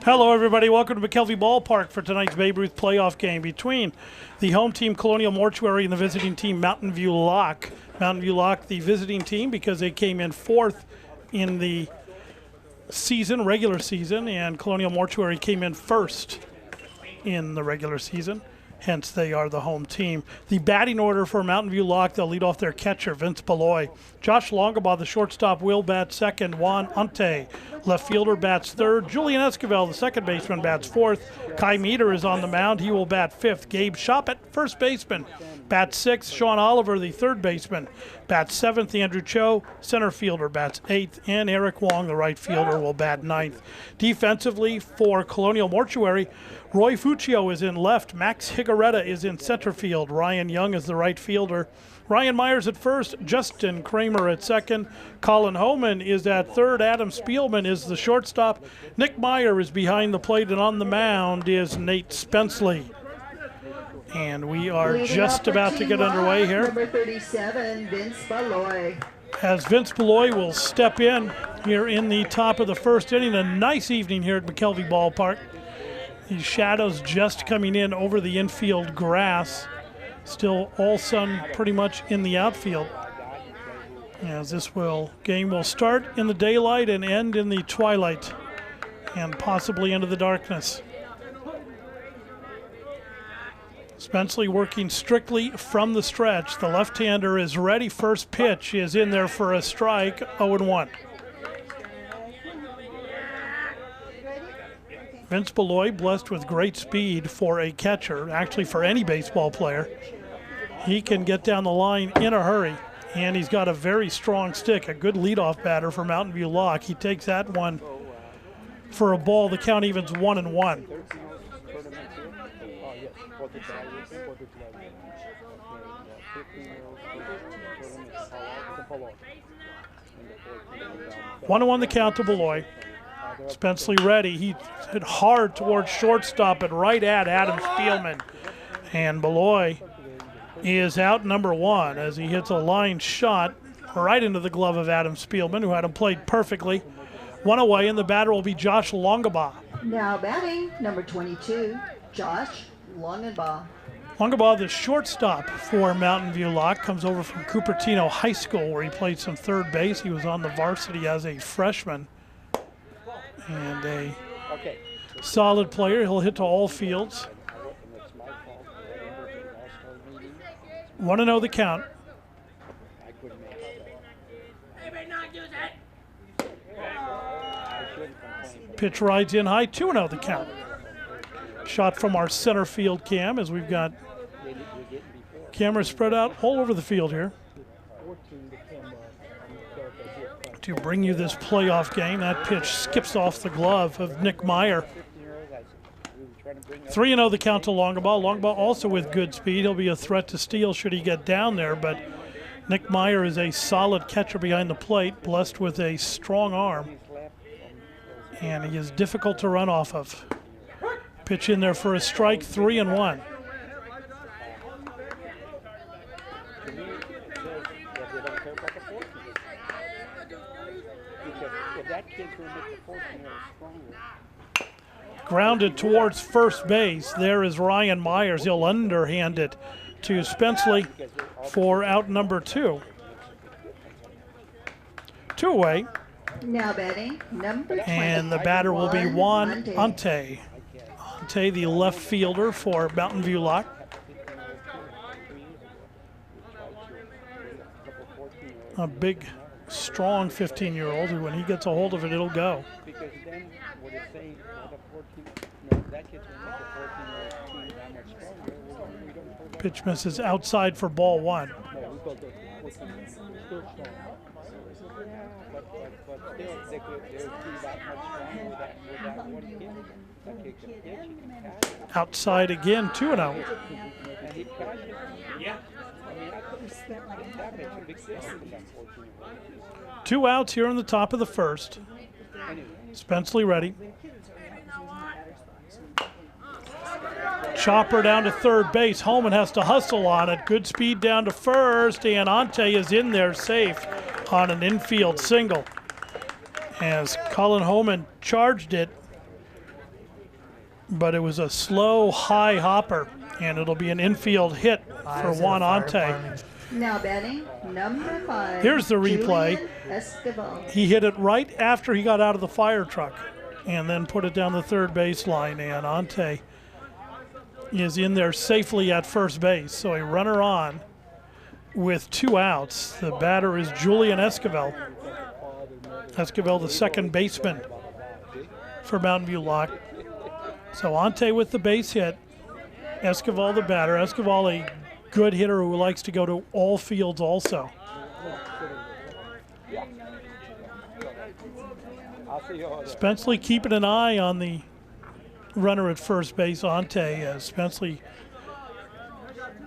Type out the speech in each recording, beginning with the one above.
Hello, everybody. Welcome to McKelvey Ballpark for tonight's Babe Ruth playoff game between the home team Colonial Mortuary and the visiting team Mountain View Lock. Mountain View Lock, the visiting team, because they came in fourth in the season, regular season, and Colonial Mortuary came in first in the regular season. Hence, they are the home team. The batting order for Mountain View Lock, they'll lead off their catcher, Vince Beloy. Josh Longabaugh, the shortstop, will bat second. Juan Ante, left fielder, bats third. Julian Esquivel, the second baseman, bats fourth. Kai Meter is on the mound. He will bat fifth. Gabe Shoppett, first baseman, bats sixth. Sean Oliver, the third baseman, bats seventh. Andrew Cho, center fielder, bats eighth. And Eric Wong, the right fielder, will bat ninth. Defensively for Colonial Mortuary, Roy Fuccio is in left. Max Higaretta is in center field. Ryan Young is the right fielder. Ryan Myers at first. Justin Kramer at second. Colin Homan is at third. Adam Spielman is the shortstop. Nick Meyer is behind the plate, and on the mound is Nate Spenceley. And we are just about to get underway here. Number 37, Vince Beloy. As Vince Beloy will step in here in the top of the first inning. A nice evening here at McKelvey Ballpark. These shadows just coming in over the infield grass. Still all sun pretty much in the outfield. As this game will start in the daylight and end in the twilight and possibly into the darkness. Spenceley working strictly from the stretch. The left-hander is ready. First pitch is in there for a strike, 0-1. Vince Beloy, blessed with great speed for a catcher, actually for any baseball player. He can get down the line in a hurry, and he's got a very strong stick, a good leadoff batter for Mountain View Lock. He takes that one for a ball. The count evens 1-1. One the count to Beloy. Spenceley ready. He hit hard towards shortstop and right at Adam Spielman. And Beloy is out number one as he hits a line shot right into the glove of Adam Spielman, who had him played perfectly. One away, and the batter will be Josh Longabaugh. Now batting, number 22, Josh Longabaugh. Longabaugh, the shortstop for Mountain View Lock, comes over from Cupertino High School, where he played some third base. He was on the varsity as a freshman. And a solid player. He'll hit to all fields. 1-0 the count. Pitch rides in high, 2-0 the count. Shot from our center field cam as we've got cameras spread out all over the field here to bring you this playoff game. That pitch skips off the glove of Nick Meyer. 3-0 the count to Longabaugh. Longabaugh also with good speed. He'll be a threat to steal should he get down there, but Nick Meyer is a solid catcher behind the plate, blessed with a strong arm, and he is difficult to run off of. Pitch in there for a strike, 3-1. Grounded towards first base. There is Ryan Myers. He'll underhand it to Spenceley for out number 2. 2 away. Now batting, number 20. And the batter will be Juan Ante. Ante, the left fielder for Mountain View Lock. A big, strong 15-year-old who, when he gets a hold of it, it'll go. Pitch misses outside for ball 1. Outside again, 2-0. 2 outs here in the top of the first. Spenceley ready. Chopper down to third base. Holman has to hustle on it. Good speed down to first, and Ante is in there safe on an infield single. As Colin Holman charged it but it was a slow, high hopper, and it'll be an infield hit for Juan Ante. Now batting, number 5. Here's the replay. Julian Escobar. He hit it right after he got out of the fire truck and then put it down the third baseline, and Ante is in there safely at first base. So a runner on with 2 outs. The batter is Julian Escobar. Escobar, the second baseman for Mountain View Lock. So Ante with the base hit. Escobar the batter. Escobar a good hitter who likes to go to all fields also. Spenceley keeping an eye on the runner at first base, Ante, as Spenceley,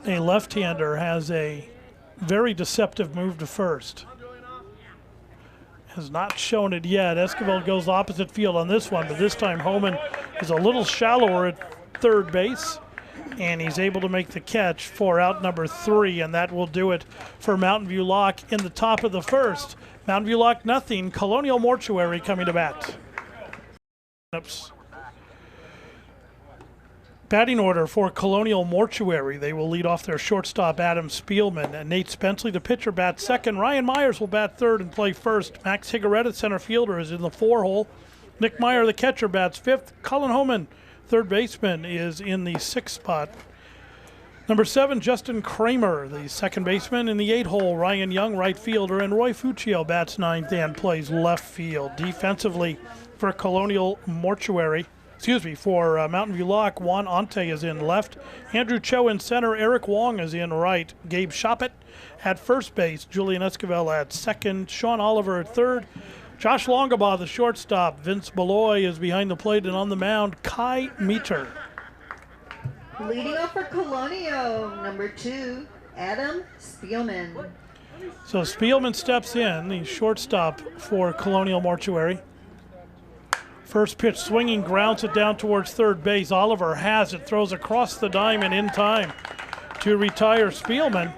a left-hander, has a very deceptive move to first. Has not shown it yet. Escobar goes opposite field on this one, but this time Homan is a little shallower at third base, and he's able to make the catch for out number 3, and that will do it for Mountain View Lock in the top of the first. Mountain View Lock nothing. Colonial Mortuary coming to bat. Oops. Batting order for Colonial Mortuary. They will lead off their shortstop, Adam Spielman, and Nate Spenceley, the pitcher, bats second. Ryan Myers will bat third and play first. Max Higaretta, center fielder, is in the 4-hole. Nick Meyer, the catcher, bats fifth. Colin Homan, third baseman, is in the 6th spot. Number 7, Justin Kramer, the second baseman, in the 8-hole. Ryan Young, right fielder, and Roy Fuccio bats 9th and plays left field. Defensively for Colonial Mortuary, for Mountain View Lock, Juan Ante is in left. Andrew Cho in center. Eric Wong is in right. Gabe Shoppett at first base. Julian Escobar at second. Sean Oliver at third. Josh Longabaugh, the shortstop. Vince Beloy is behind the plate, and on the mound, Kai Meter. Leading up for Colonial, number 2, Adam Spielman. So Spielman steps in, the shortstop for Colonial Mortuary. First pitch swinging, grounds it down towards third base. Oliver has it, throws across the diamond in time to retire Spielman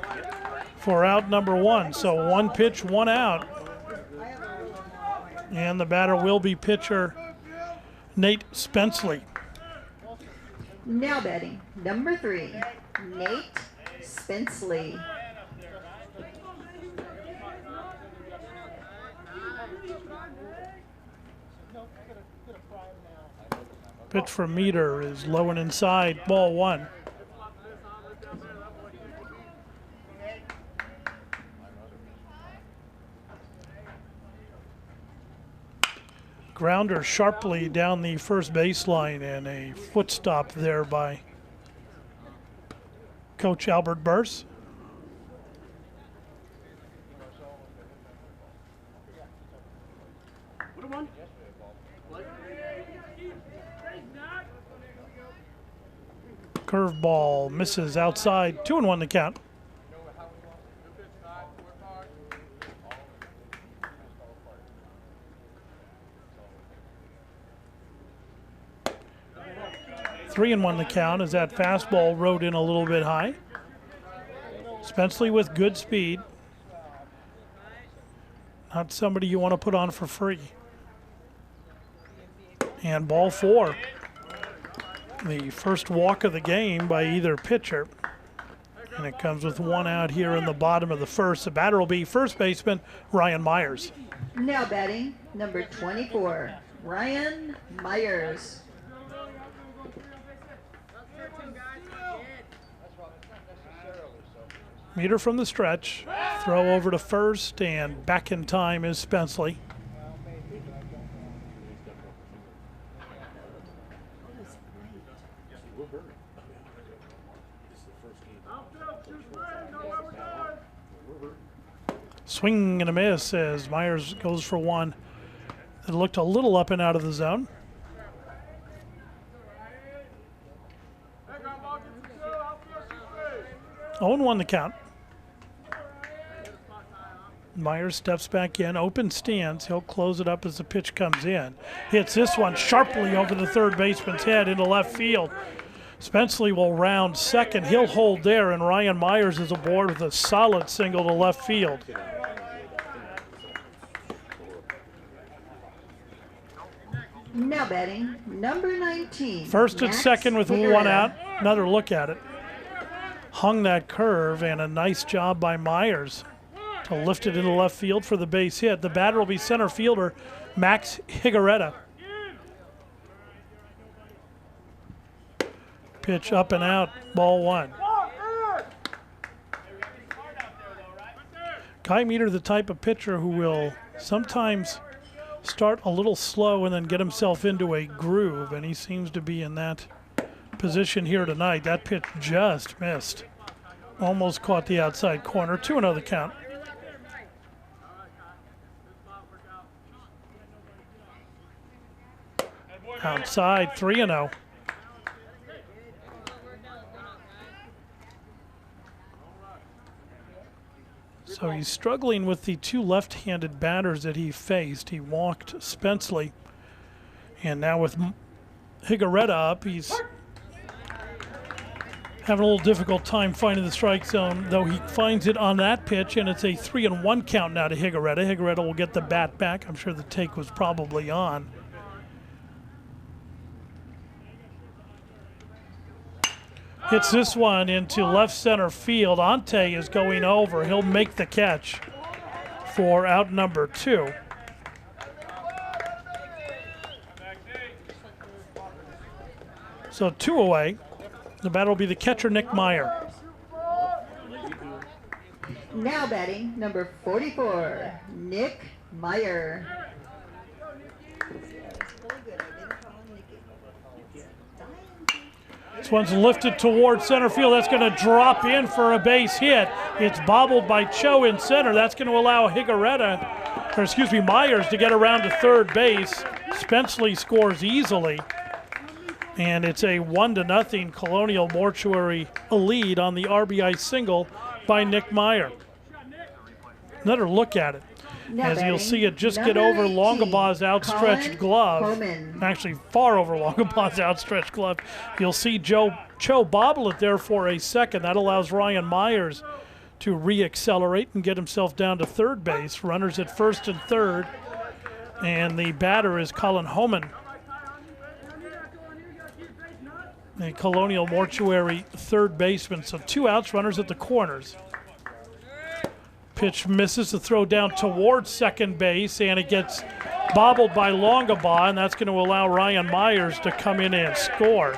for out number 1. So 1 pitch, 1 out. And the batter will be pitcher Nate Spenceley. Now batting, number 3, Nate Spenceley. Pitch from Meter is low and inside, ball 1. Grounder sharply down the first baseline, and a foot stop there by Coach Albert Burse. Curveball misses outside, 2-1 the count. Three and 1 the count as that fastball rode in a little bit high. Spenceley with good speed. Not somebody you want to put on for free. And ball 4. The first walk of the game by either pitcher. And it comes with 1 out here in the bottom of the first. The batter will be first baseman Ryan Myers. Now batting, number 24, Ryan Myers. Meter from the stretch, throw over to first, and back in time is Spenceley. Swing and a miss as Myers goes for one. It looked a little up and out of the zone. Oh, 0-1 the count. Myers steps back in, open stance. He'll close it up as the pitch comes in. Hits this one sharply over the third baseman's head into left field. Spenceley will round second. He'll hold there, and Ryan Myers is aboard with a solid single to left field. Now batting, number 19. First and Max second with Higuera. one out. Another look at it. Hung that curve, and a nice job by Myers to lift it into left field for the base hit. The batter will be center fielder Max Higuera. Pitch up and out, ball one. Keimeter, the type of pitcher who will sometimes start a little slow and then get himself into a groove, and he seems to be in that position here tonight. That pitch just missed. Almost caught the outside corner. 2-0 the count. Outside, 3-0. So he's struggling with the two left-handed batters that he faced. He walked Spenceley, and now with Higuera up, he's having a little difficult time finding the strike zone, though he finds it on that pitch, and it's a 3-1 count now to Higuera. Higuera will get the bat back. I'm sure the take was probably on. Hits this one into left center field. Ante is going over. He'll make the catch for out number 2. So 2 away. The batter will be the catcher, Nick Meyer. Now batting, number 44, Nick Meyer. This one's lifted towards center field. That's going to drop in for a base hit. It's bobbled by Cho in center. That's going to allow Myers to get around to third base. Spenceley scores easily. And it's a 1-0 Colonial Mortuary lead on the RBI single by Nick Meyer. Another look at it. Now As you'll batting, see it just get number over 18, Longabaw's outstretched Colin glove. Homan. Actually, far over Longabaw's outstretched glove. You'll see Cho bobble it there for a second. That allows Ryan Myers to re-accelerate and get himself down to third base. Runners at first and third. And the batter is Colin Homan, the Colonial Mortuary third baseman. So 2 outs, runners at the corners. Pitch misses, the throw down towards second base, and it gets bobbled by Longabaugh, and that's going to allow Ryan Myers to come in and score.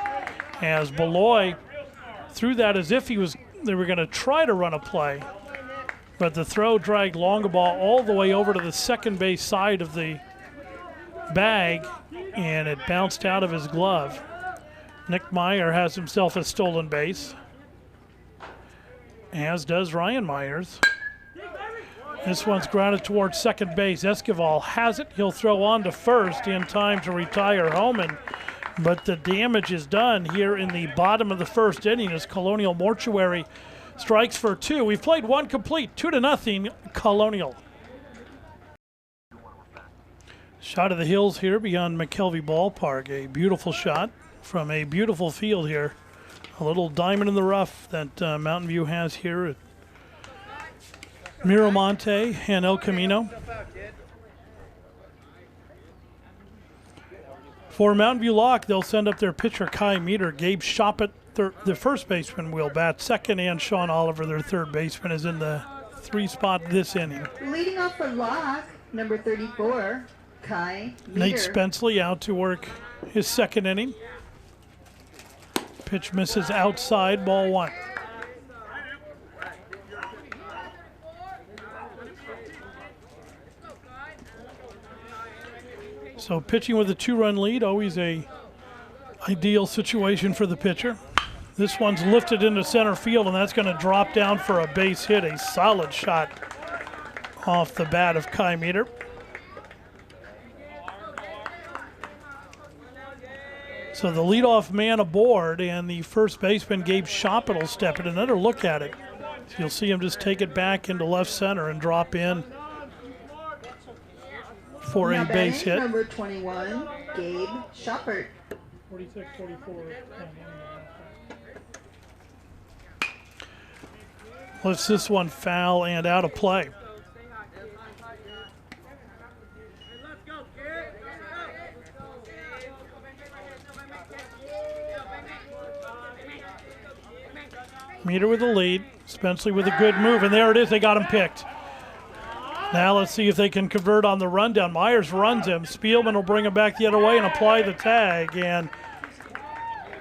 As Beloy threw that as if they were going to try to run a play, but the throw dragged Longabaugh all the way over to the second base side of the bag, and it bounced out of his glove. Nick Meyer has himself a stolen base, as does Ryan Myers. This one's grounded towards second base. Esquivel has it. He'll throw on to first in time to retire Homan. But the damage is done here in the bottom of the first inning as Colonial Mortuary strikes for 2. We've played 1 complete, 2-0 Colonial. Shot of the hills here beyond McKelvey Ballpark. A beautiful shot from a beautiful field here. A little diamond in the rough that Mountain View has here at Miramonte and El Camino. For Mountain View Lock, they'll send up their pitcher, Keimeter. Gabe Shoppett, the first baseman, will bat second, and Sean Oliver, their third baseman, is in the 3 spot this inning. Leading off for Lock, number 34, Keimeter. Nate Spenceley out to work his second inning. Pitch misses outside, ball 1. So pitching with a 2-run lead, always a ideal situation for the pitcher. This one's lifted into center field, and that's going to drop down for a base hit. A solid shot off the bat of Keimeter. So the leadoff man aboard, and the first baseman, Gabe Shoppett, will step in. Another look at it. So you'll see him just take it back into left center and drop in for a base hit. Number 21, Gabe Shoppert. 46, 44. Lifts this one foul and out of play. Meter with the lead. Spenceley with a good move, and there it is. They got him picked. Now let's see if they can convert on the rundown. Myers runs him. Spielman will bring him back the other way and apply the tag. And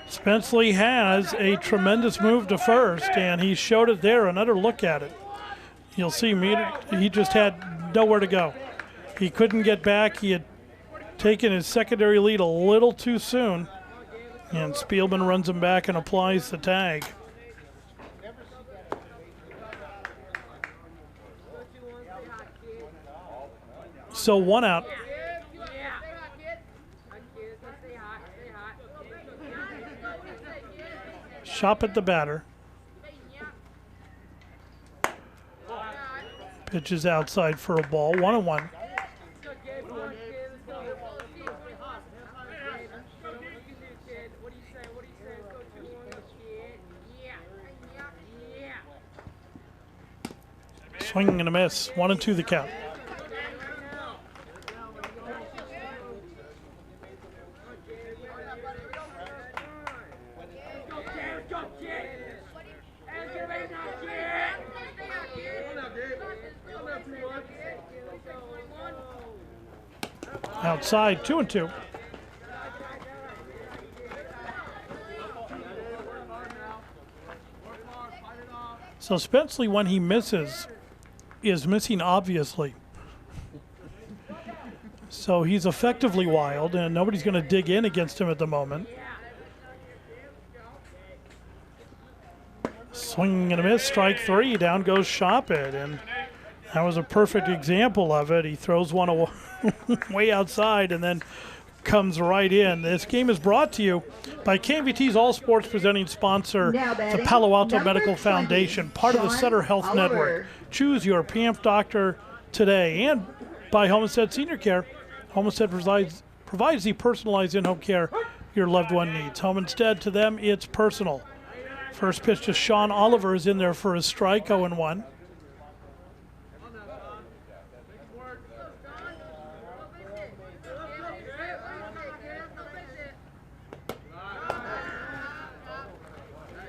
Spenceley has a tremendous move to first, and he showed it there. Another look at it. You'll see Meter, he just had nowhere to go. He couldn't get back. He had taken his secondary lead a little too soon. And Spielman runs him back and applies the tag. So 1 out. Shop at the batter. Pitches outside for a ball. 1-1. Swinging and a miss. 1-2 the count. Outside, 2-2. So Spenceley, when he misses, is missing obviously. So he's effectively wild, and nobody's going to dig in against him at the moment. Swing and a miss, strike 3. Down goes Shop It, and that was a perfect example of it. He throws one way outside and then comes right in. This game is brought to you by KMVT's All Sports presenting sponsor, the Palo Alto Medical Foundation, part of the Sutter Health Network. Choose your PAMF doctor today. And by Homestead Senior Care. Homestead provides the personalized in-home care your loved one needs. Homestead, to them, it's personal. First pitch to Sean Oliver is in there for a strike, 0-1.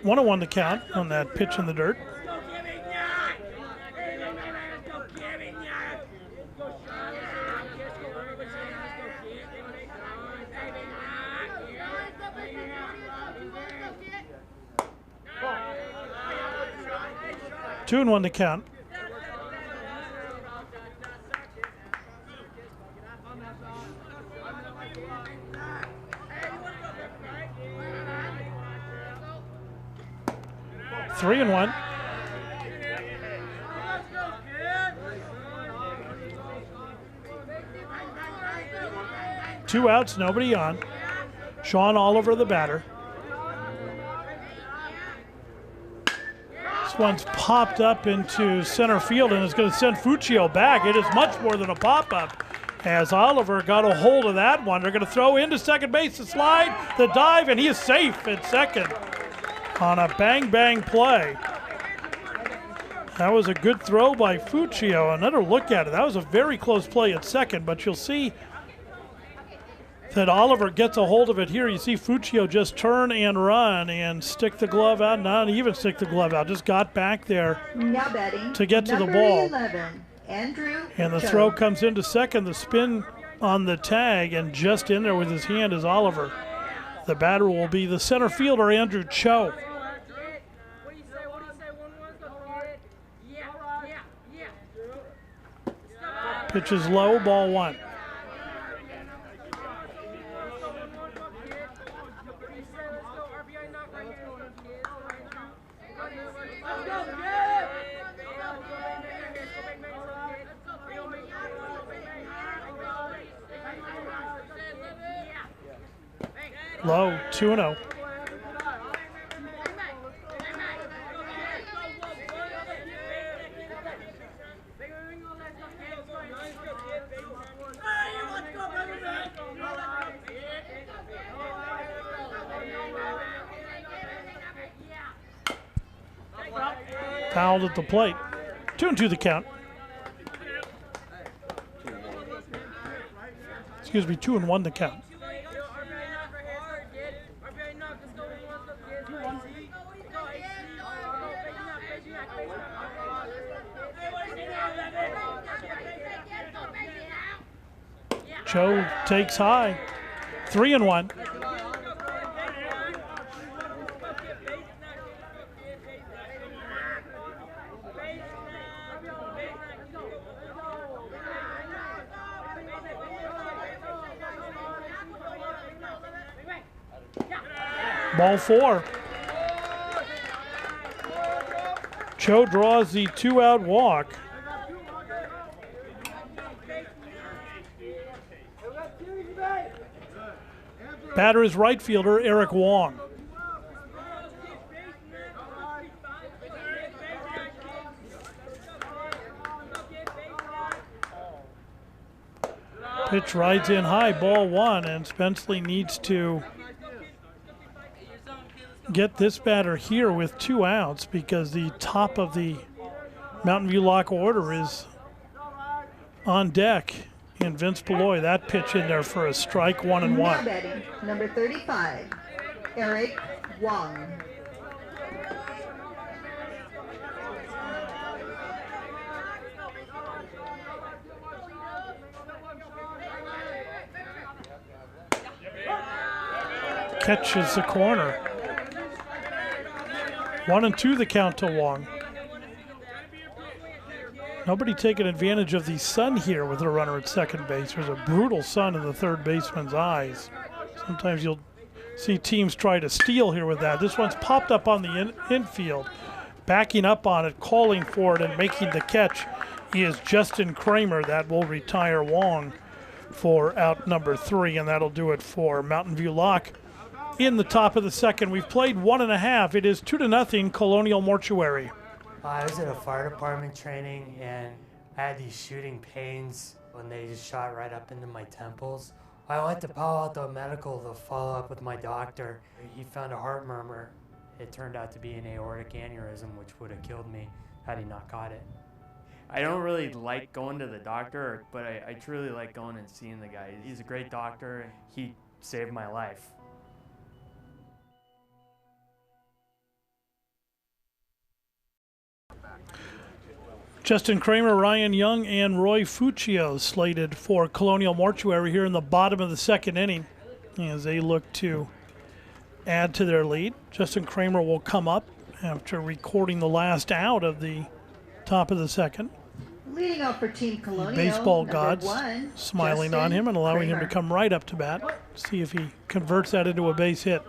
One on the count on that pitch in the dirt. Two and 1 to count. Three and 1. Two outs, nobody on. Sean Oliver, the batter. This one's popped up into center field and is going to send Fuccio back. It is much more than a pop-up, as Oliver got a hold of that one. They're going to throw into second base, the slide, the dive, and he is safe at second on a bang-bang play. That was a good throw by Fuccio. Another look at it. That was a very close play at second, but you'll see that Oliver gets a hold of it here. You see Fuccio just turn and run and stick the glove out. Not even stick the glove out, just got back there to get to the ball. 11, Andrew and the Cho. throw comes into second. The spin on the tag, and just in there with his hand is Oliver. The batter will be the center fielder, Andrew Cho. Pitch is low, ball 1. Low, 2-0. Fouled at the plate. 2-2 the count. Excuse me, 2-1 the count. Joe takes high. 3-1. Ball 4. Joe draws the 2-out walk. Batter is right fielder Eric Wong. Pitch rides in high, ball 1, and Spenceley needs to get this batter here with 2 outs because the top of the Mountain View Lock order is on deck. And Vince Beloy, that pitch in there for a strike, 1-1. Now batting, number 35, Eric Wong. Catches the corner. 1-2 the count to Wong. Nobody taking advantage of the sun here with a runner at second base. There's a brutal sun in the third baseman's eyes. Sometimes you'll see teams try to steal here with that. This one's popped up on the infield. Backing up on it, calling for it, and making the catch is Justin Kramer. That will retire Wong for out number 3, and that'll do it for Mountain View Lock. In the top of the second, we've played 1.5. It is 2-0 Colonial Mortuary. I was at a fire department training and I had these shooting pains when they just shot right up into my temples. I went to Palo Alto Medical to follow up with my doctor. He found a heart murmur. It turned out to be an aortic aneurysm, which would have killed me had he not caught it. I don't really like going to the doctor, but I truly like going and seeing the guy. He's a great doctor and he saved my life. Justin Kramer, Ryan Young, and Roy Fuccio slated for Colonial Mortuary here in the bottom of the second inning as they look to add to their lead. Justin Kramer will come up after recording the last out of the top of the second. Leading off for Team Colonial, Baseball number gods 1, smiling Justin on him and allowing him to Kramer. come right up to bat. See if he converts that into a base hit.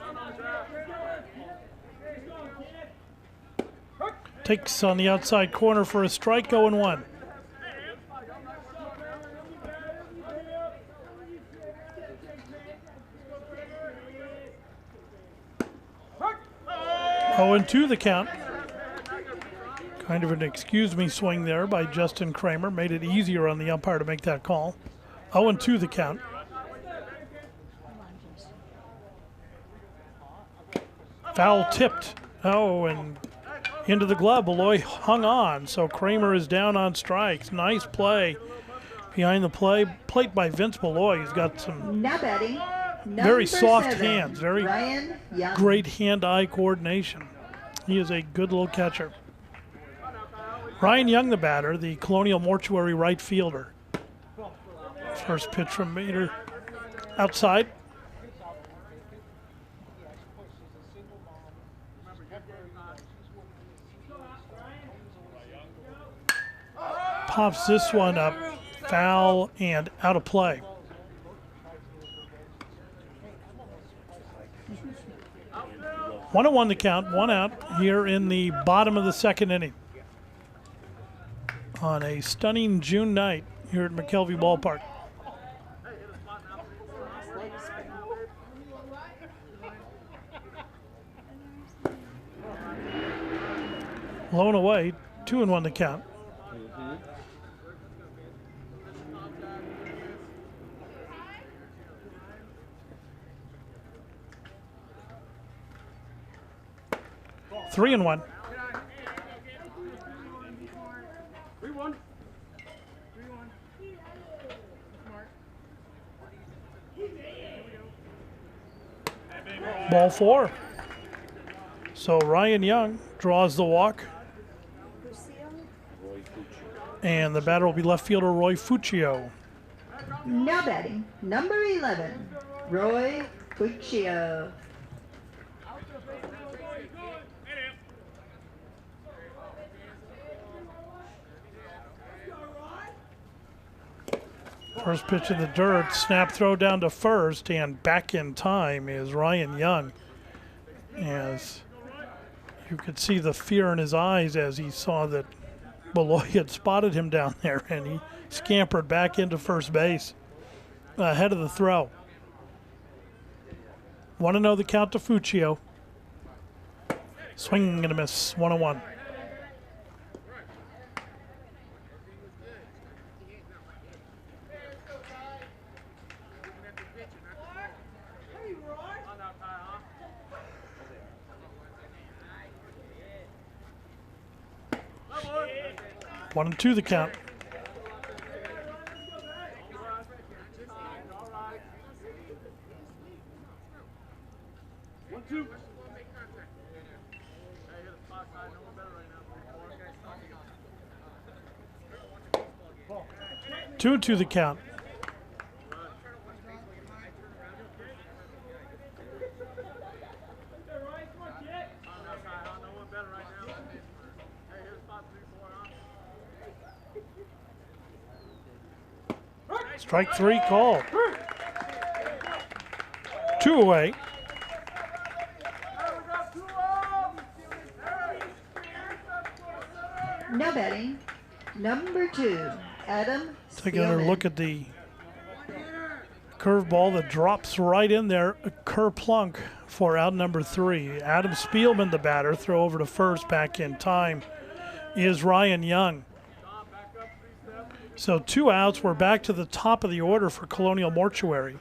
Takes on the outside corner for a strike, 0-1. Oh, and 2 the count. Kind of an excuse me swing there by Justin Kramer. Made it easier on the umpire to make that call. 0-2 the count. Foul tipped. Oh, and into the glove. Beloy hung on, so Kramer is down on strikes. Nice play behind the plate by Vince Beloy. He's got some Now batting, very soft 7, hands, very Ryan Young. great hand-eye coordination. He is a good little catcher. Ryan Young, the batter, the Colonial Mortuary right fielder. First pitch from Mater outside. Pops this one up, foul and out of play. One and 1 the count, 1 out here in the bottom of the second inning. On a stunning June night here at McKelvey Ballpark. Blown away, 2-1 the count. Three and 1. Ball 4. So Ryan Young draws the walk. And the batter will be left fielder Roy Fuccio. Now batting, number 11, Roy Puccio. First pitch in the dirt, snap throw down to first, and back in time is Ryan Young. As you could see the fear in his eyes as he saw that Beloy had spotted him down there, and he scampered back into first base ahead of the throw. 1-0 the count to Fuccio. Swing and a miss, 1-1. One and two the count. Two and two the count. Strike three called. Two away. Now batting, number 2, Adam Take another look at the curveball that drops right in there. A kerplunk for out number 3. Adam Spielman, the batter, throw over to first. Back in time is Ryan Young. So 2 outs. We're back to the top of the order for Colonial Mortuary.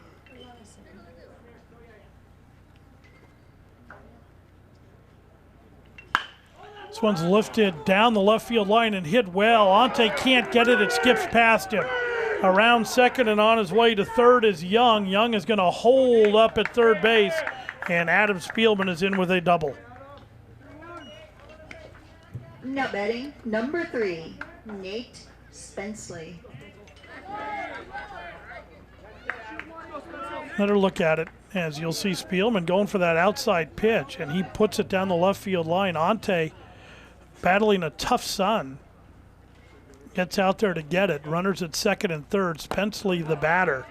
This one's lifted down the left field line and hit well. Ante can't get it. It skips past him. Around second and on his way to third is Young. Young is going to hold up at third base, and Adam Spielman is in with a double. Now batting, number 3, Nate Spenceley. Another look at it, as you'll see Spielman going for that outside pitch, and he puts it down the left field line. Ante battling a tough sun. Gets out there to get it. Runners at second and third. Spenceley, the batter.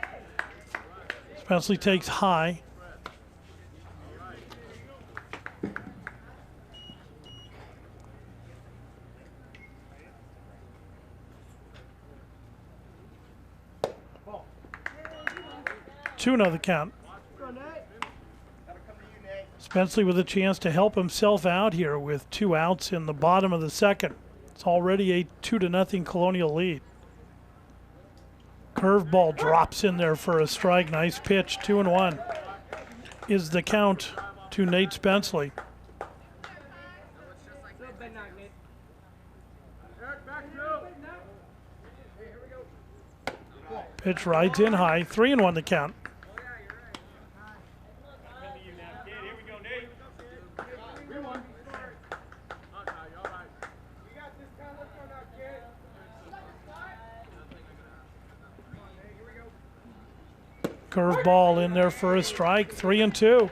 Spenceley takes high. Two another count. Spenceley with a chance to help himself out here with 2 outs in the bottom of the second. It's already a 2-0 Colonial lead. Curveball drops in there for a strike. Nice pitch. 2-1 is the count to Nate Spenceley. Pitch rides in high. 3-1 the count. Curveball in there for a strike. 3-2.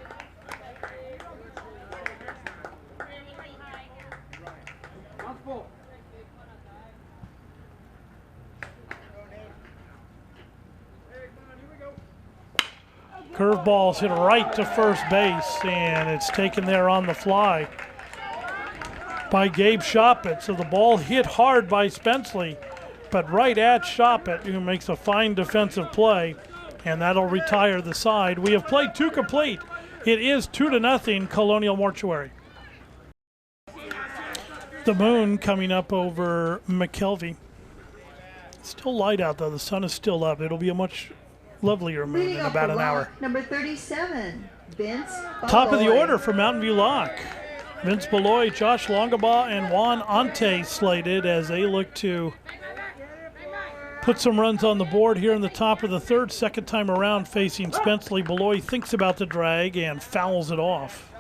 Curveball's hit right to first base, and it's taken there on the fly by Gabe Shoppett. So the ball hit hard by Spenceley, but right at Shoppett, who makes a fine defensive play, and that'll retire the side. We have played 2 complete. It is 2-0 Colonial Mortuary. The moon coming up over McKelvey. Still light out though. The sun is still up. It'll be a much lovelier moon in about an hour. Number 37, Vince Top of the Beloy. order for Mountain View Lock. Vince Beloy, Josh Longabaugh, and Juan Ante slated as they look to put some runs on the board here in the top of the third. Second time around facing Spenceley. Beloy thinks about the drag and fouls it off.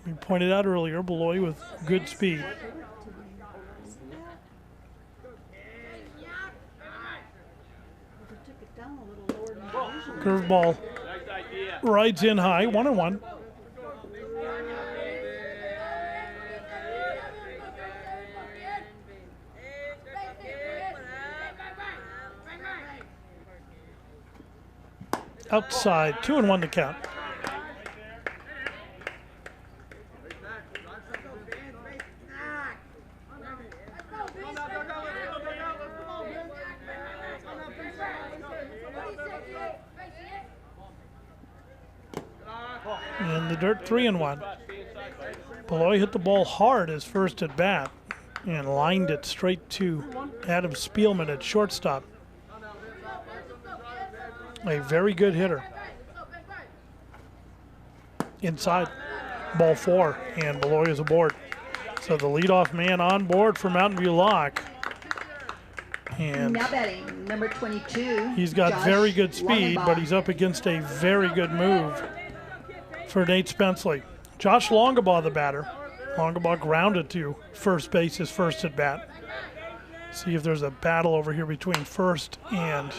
We pointed out earlier, Beloy with good speed. Curveball rides in high, 1-1. Outside, 2-1 to count. In the dirt, 3-1. Beloy hit the ball hard his first at bat and lined it straight to Adam Spielman at shortstop. A very good hitter. Inside, ball 4, and Beloy is aboard. So the leadoff man on board for Mountain View Lock. And now batting, number 22. He's got Josh very good speed, Longenbach. but he's up against a very good move for Nate Spenceley. Josh Longenbach, the batter. Longenbach grounded to first base his first at bat. See if there's a battle over here between first and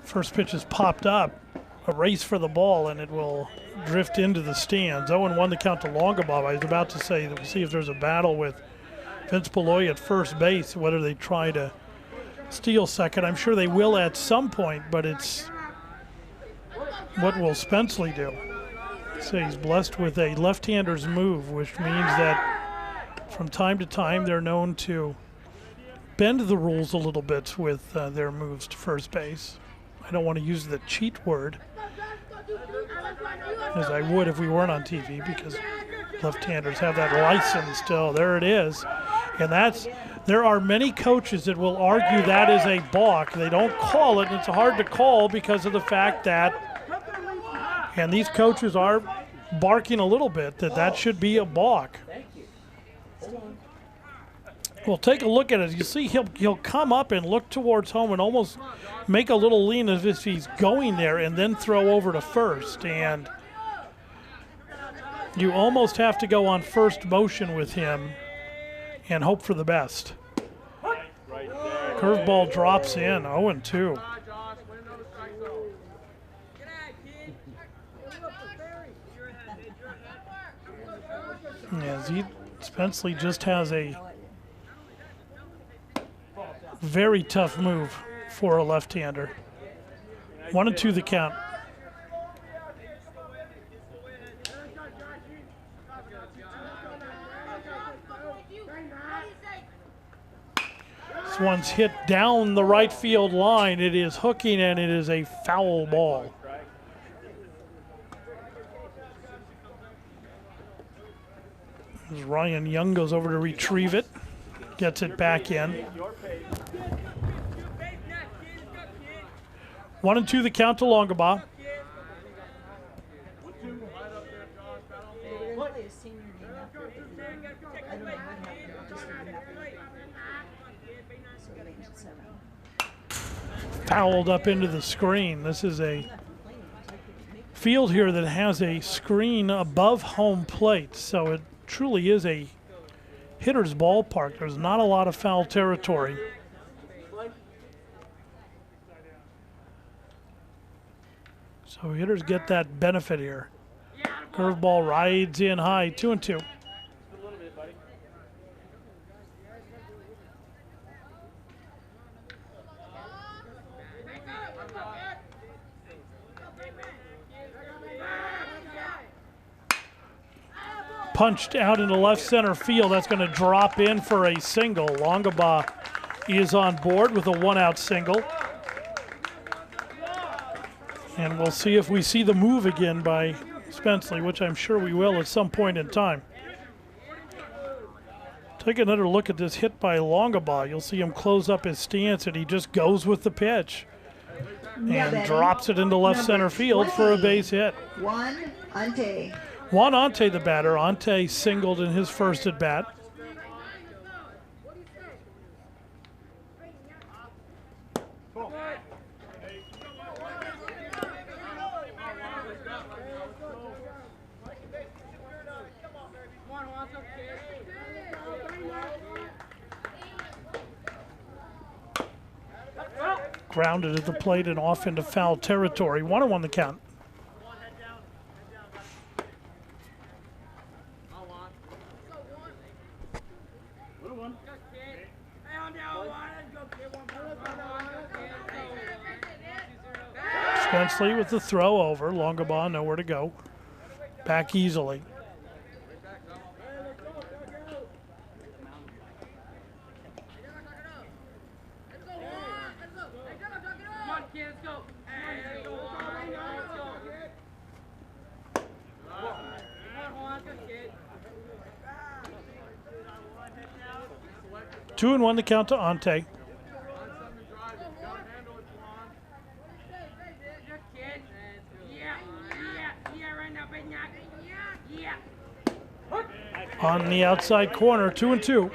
first pitch has popped up. A race for the ball, and it will drift into the stands. 0-1 the count to Longenbach. I was about to say that we'll see if there's a battle with Vince Beloy at first base, whether they try to steal second. I'm sure they will at some point, but it's what will Spenceley do? So he's blessed with a left-hander's move, which means that from time to time they're known to bend the rules a little bit with their moves to first base. I don't want to use the cheat word, as I would if we weren't on TV, because left-handers have that license still. There it is. And there are many coaches that will argue that is a balk. They don't call it, and it's hard to call because of the fact that, and these coaches are barking a little bit, that should be a balk. Well, take a look at it. You see he'll come up and look towards home and almost make a little lean as if he's going there and then throw over to first. And you almost have to go on first motion with him and hope for the best. Curveball drops in, 0-2. As Spenceley just has a very tough move for a left-hander. 1-2 the count. This one's hit down the right field line. It is hooking, and it is a foul ball. As Ryan Young goes over to retrieve it, gets it back in. 1-2 the count to Longenbach. Fouled up into the screen. This is a field here that has a screen above home plate, so it truly is a hitter's ballpark. There's not a lot of foul territory. So hitters get that benefit here. Curveball rides in high, 2-2. Punched out into left center field. That's going to drop in for a single. Longenbach is on board with a one-out single. And we'll see if we see the move again by Spenceley, which I'm sure we will at some point in time. Take another look at this hit by Longenbach. You'll see him close up his stance, and he just goes with the pitch and drops it into left center field for a base hit. Juan Ante. Juan Ante, the batter. Ante singled in his first at bat. grounded at the plate and off into foul territory. 1-1 the count. Spenceley with the throw over. Longabaugh nowhere to go. Back easily. Two and one to count to Ante. On the outside corner, 2-2.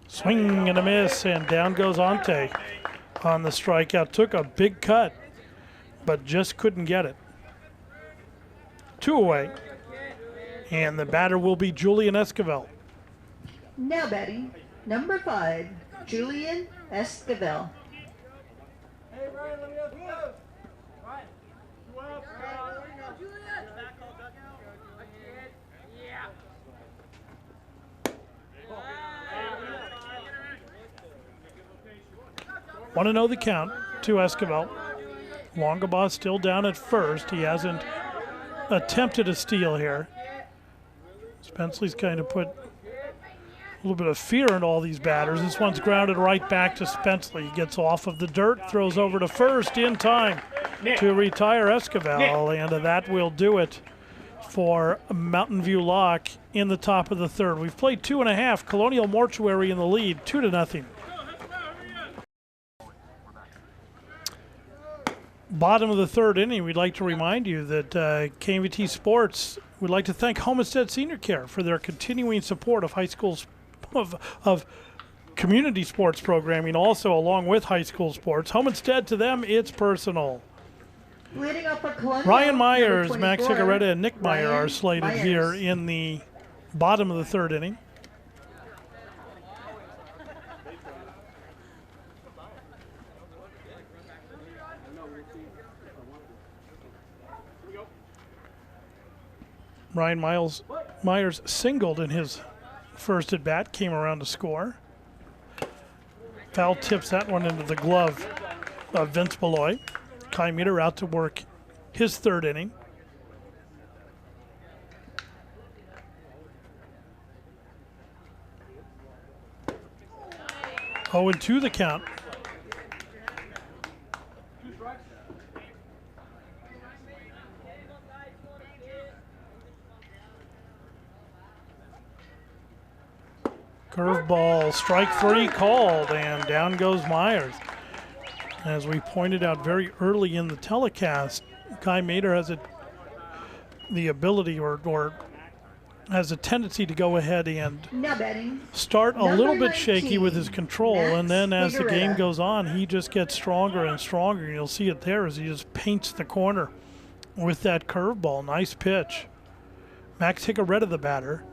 Swing and a miss, and down goes Ante on the strikeout. Took a big cut, but just couldn't get it. 2 away, and the batter will be Julian Esquivel. Now batting, number 5, Julian Esquivel. Want to know the count to Esquivel. Longabaugh still down at first. He hasn't attempted a steal here. Spenceley's kind of put a little bit of fear in all these batters. This one's grounded right back to Spenceley. He gets off of the dirt, throws over to first in time to retire Esquivel, and that will do it for Mountain View Lock in the top of the third. We've played 2.5. Colonial Mortuary in the lead, 2-0. Bottom of the third inning, we'd like to remind you that KMVT Sports would like to thank Homestead Senior Care for their continuing support of high schools of community sports programming, also along with high school sports. Homestead, to them, it's personal. Leading up for Colonial, Ryan Myers, number Max 24, Higaretta, and Nick Meyer Ryan are slated Myers. here in the bottom of the third inning. Ryan Myers singled in his first at bat, came around to score. Foul tips that one into the glove of Vince Beloy. Kai Meter out to work his third inning. Oh, and 2 the count. Curveball, strike 3 called, and down goes Myers. As we pointed out very early in the telecast, Kai Mater has the ability or has a tendency to go ahead and start a little bit shaky with his control, and then as the game goes on, he just gets stronger and stronger. And you'll see it there as he just paints the corner with that curveball. Nice pitch. Max Higaretta, the batter.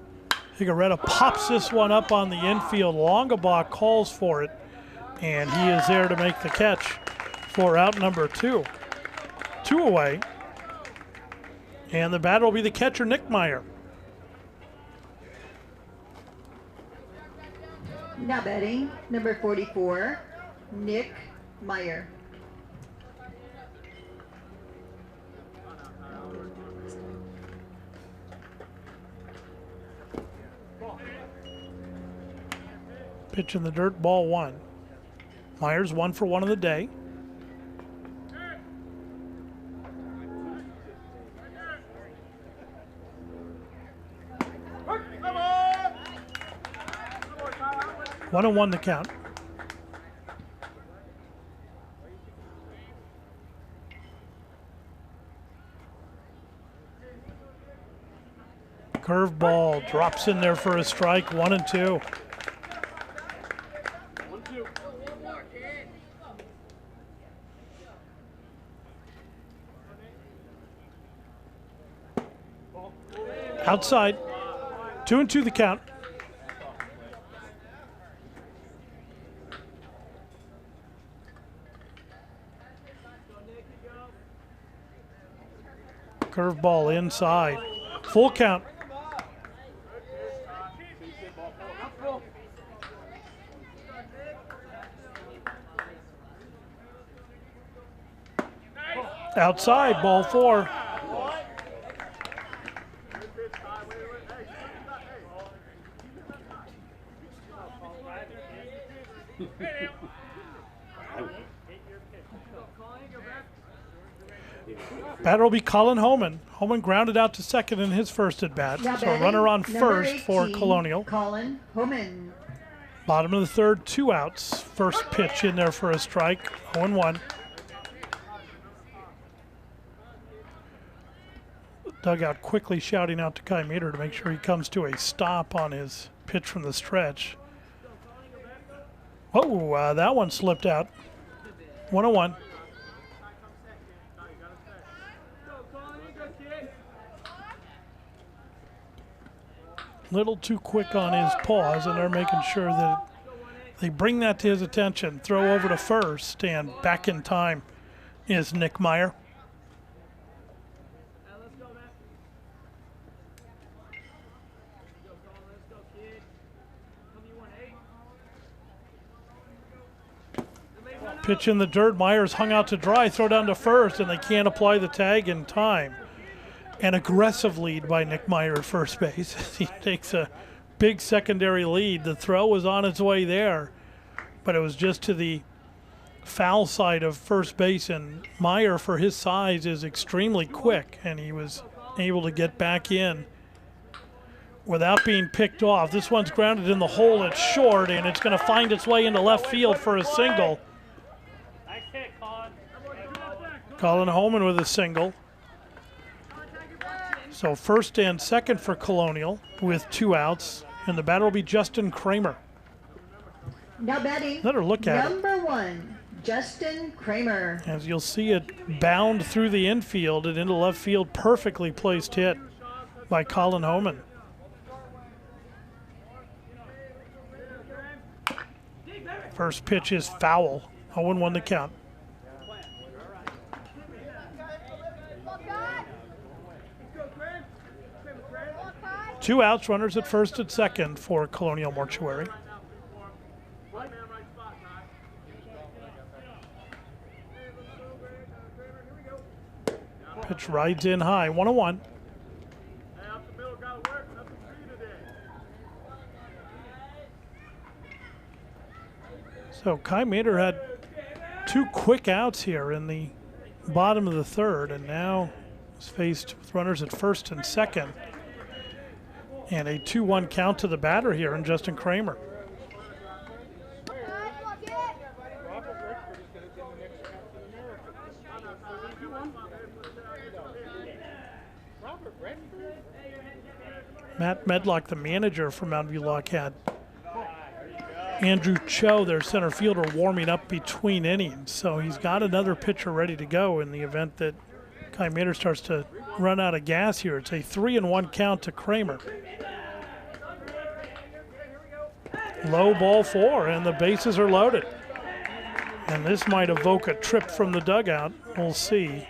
Higaretta pops this one up on the infield. Longabaugh calls for it, and he is there to make the catch for out number 2. 2 away, and the batter will be the catcher, Nick Meyer. Now batting, number 44, Nick Meyer. Pitch in the dirt, ball 1. Myers 1 for 1 of the day. One and 1 the count. Curveball drops in there for a strike. 1-2. Outside. 2-2 the count. Curveball inside. Full count. Outside, ball 4. Batter will be Colin Homan. Homan grounded out to second in his first at bat. Now So batting, runner on number first for 18, Colonial. Colin Homan. Bottom of the third, 2 outs. First pitch in there for a strike, 0-1. Dugout quickly shouting out to Kai Meter to make sure he comes to a stop on his pitch from the stretch. Oh, that one slipped out. 1-1. Little too quick on his pause, and they're making sure that they bring that to his attention. Throw over to first, and back in time is Nick Meyer. Pitch in the dirt. Myers hung out to dry. Throw down to first, and they can't apply the tag in time. An aggressive lead by Nick Meyer at first base. He takes a big secondary lead. The throw was on its way there, but it was just to the foul side of first base, and Meyer, for his size, is extremely quick, and he was able to get back in without being picked off. This one's grounded in the hole. It's short, and it's going to find its way into left field for a single. Colin Homan with a single. So first and second for Colonial with 2 outs, and the batter will be Justin Kramer. Now batting, Let her look at it. number 1, Justin Kramer. As you'll see it bound through the infield and into left field, perfectly placed hit by Colin Homan. First pitch is foul, 0-1 the count. Two outs, runners at first and second for Colonial Mortuary. Pitch rides in high, 1-1. So Kai Mater had 2 quick outs here in the bottom of the third, and now is faced with runners at first and second. And a 2-1 count to the batter here in Justin Kramer. Matt Medlock, the manager for Mountain View Lock, had Andrew Cho, their center fielder, warming up between innings. So he's got another pitcher ready to go in the event that Kai Mater starts to run out of gas here. It's a 3-1 count to Kramer. Low ball 4, and the bases are loaded. And this might evoke a trip from the dugout. We'll see.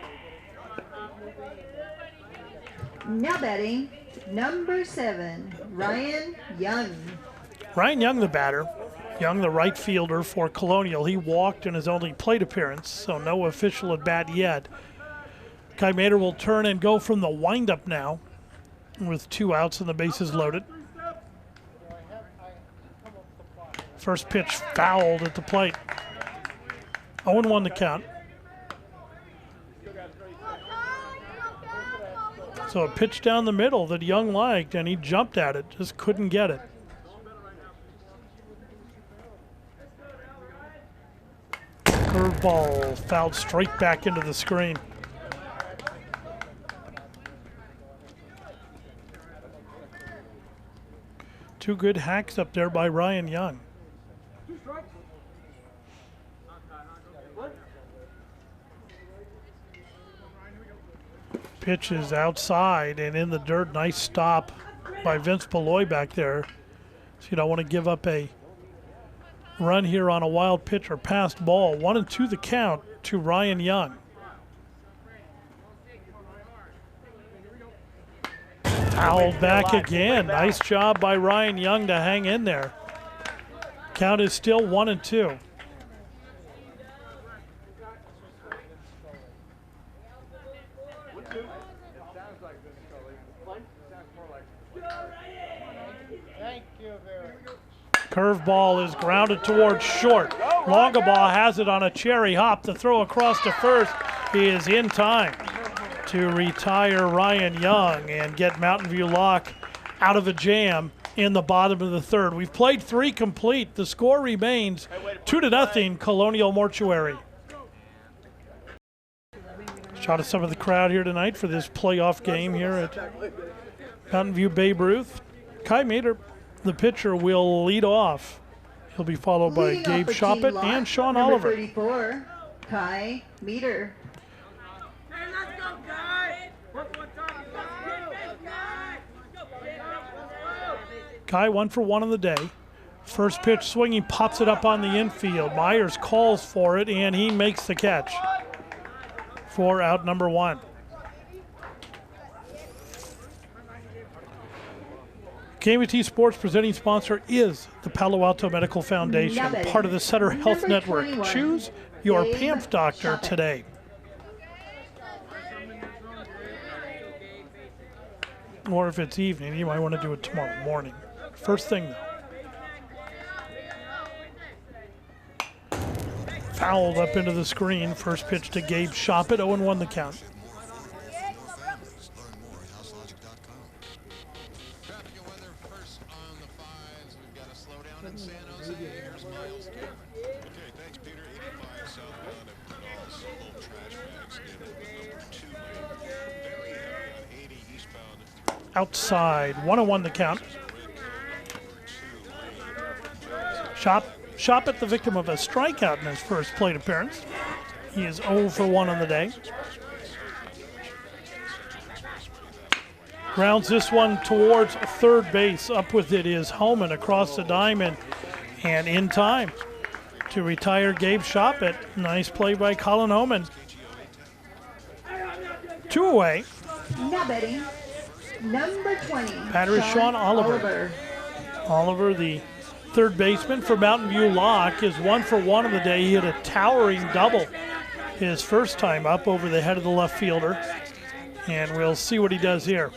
Now batting, number 7, Ryan Young. Ryan Young, the batter. Young, the right fielder for Colonial. He walked in his only plate appearance, so no official at bat yet. Kai Mater will turn and go from the windup now with 2 outs and the bases loaded. First pitch fouled at the plate. 0-1 the count. So a pitch down the middle that Young liked, and he jumped at it, just couldn't get it. Curveball fouled straight back into the screen. Two good hacks up there by Ryan Young. Pitch is outside and in the dirt. Nice stop by Vince Beloy back there. So you don't want to give up a run here on a wild pitch or passed ball. 1-2 the count to Ryan Young. Fouled back again. Nice job by Ryan Young to hang in there. Count is still 1-2. Curveball is grounded towards short. Longabaugh has it on a cherry hop. The throw across to first is in time to retire Ryan Young and get Mountain View Lock out of a jam in the bottom of the third. We've played 3 complete. The score remains 2-0 Colonial Mortuary. Shot of some of the crowd here tonight for this playoff game here at Mountain View Babe Ruth. Kai Mater, the pitcher, will lead off. He'll be followed by Gabe Shoppett and Sean Oliver. 34, Kai Meter. Kai 1 for 1 on the day. First pitch swinging, pops it up on the infield. Myers calls for it, and he makes the catch for out number 1. KMVT Sports presenting sponsor is the Palo Alto Medical Foundation, part of the Sutter Health Network. Choose your PAMF doctor today. Or if it's evening, you might want to do it tomorrow morning. First thing, though. Fouled up into the screen. First pitch to Gabe Shoppett, 0-1 the count. Outside, 1-1 the count. Shoppett, the victim of a strikeout in his first plate appearance. He is 0 for 1 on the day. Grounds this one towards third base. Up with it is Homan across the diamond and in time to retire Gabe Shoppett. Nice play by Colin Homan. 2 away. Now betting, number 20. Batter is Sean Oliver. Oliver, the third baseman for Mountain View Lock, is 1 for 1 on the day. He hit a towering double his first time up over the head of the left fielder. And we'll see what he does here.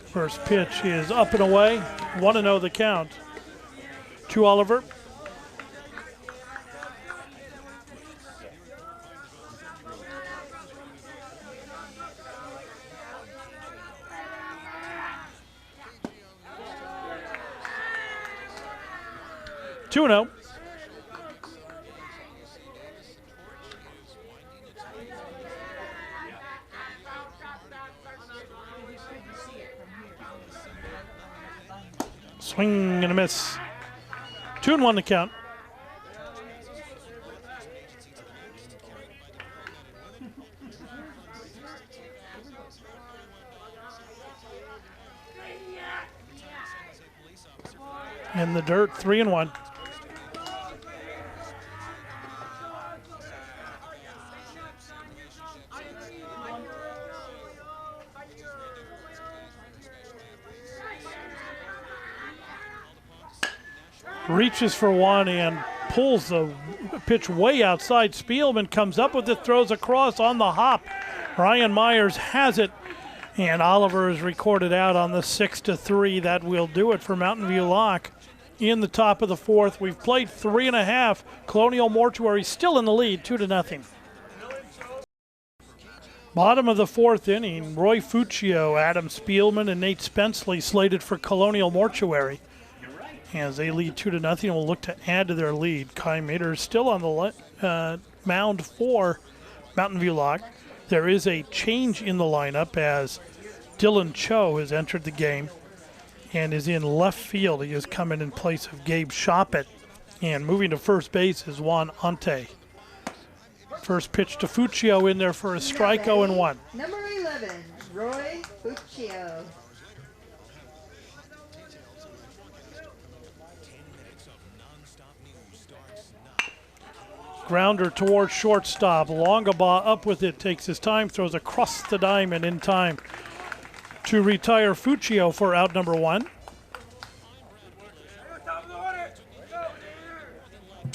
First pitch is up and away. 1-0 the count to Oliver. Two 2-0. Swing and a miss. 2-1 the count. In the dirt, 3-1. Reaches for one and pulls the pitch way outside. Spielman comes up with it, throws across on the hop. Ryan Myers has it, and Oliver is recorded out on the 6-3. That will do it for Mountain View Lock in the top of the fourth. We've played 3.5. Colonial Mortuary still in the lead, 2-0. Bottom of the fourth inning, Roy Fuccio, Adam Spielman, and Nate Spenceley slated for Colonial Mortuary. As they lead 2-0 and will look to add to their lead. Kai Mater is still on the mound for Mountain View Lock. There is a change in the lineup as Dylan Cho has entered the game and is in left field. He has come in place of Gabe Shoppett. And moving to first base is Juan Ante. First pitch to Fuccio in there for a strike, 0-1. Number 11, Roy Fuccio. Grounder towards shortstop. Longabaugh up with it, takes his time, throws across the diamond in time to retire Fuccio for out number 1.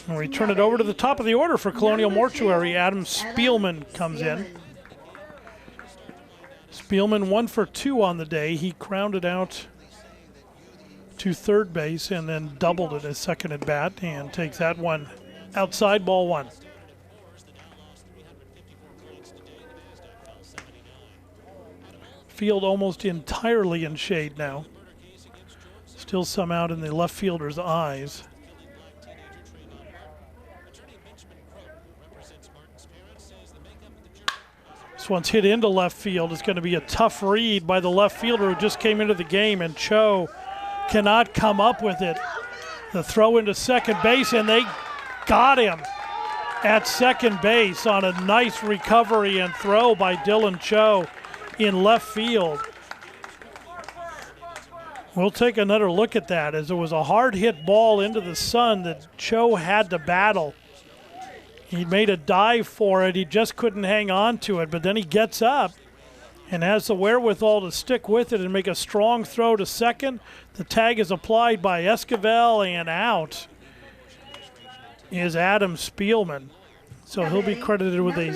And we turn it over to the top of the order for Colonial Mortuary. Adam Spielman comes in. Spielman 1 for 2 on the day. He grounded out to third base and then doubled it his second at bat and takes that one outside, ball 1. Field almost entirely in shade now. Still some out in the left fielder's eyes. This one's hit into left field. It's going to be a tough read by the left fielder who just came into the game, and Cho cannot come up with it. The throw into second base, and they got him at second base on a nice recovery and throw by Dylan Cho in left field. We'll take another look at that, as it was a hard hit ball into the sun that Cho had to battle. He made a dive for it. He just couldn't hang on to it, but then he gets up and has the wherewithal to stick with it and make a strong throw to second. The tag is applied by Esquivel, and out is Adam Spielman. So he'll be credited with a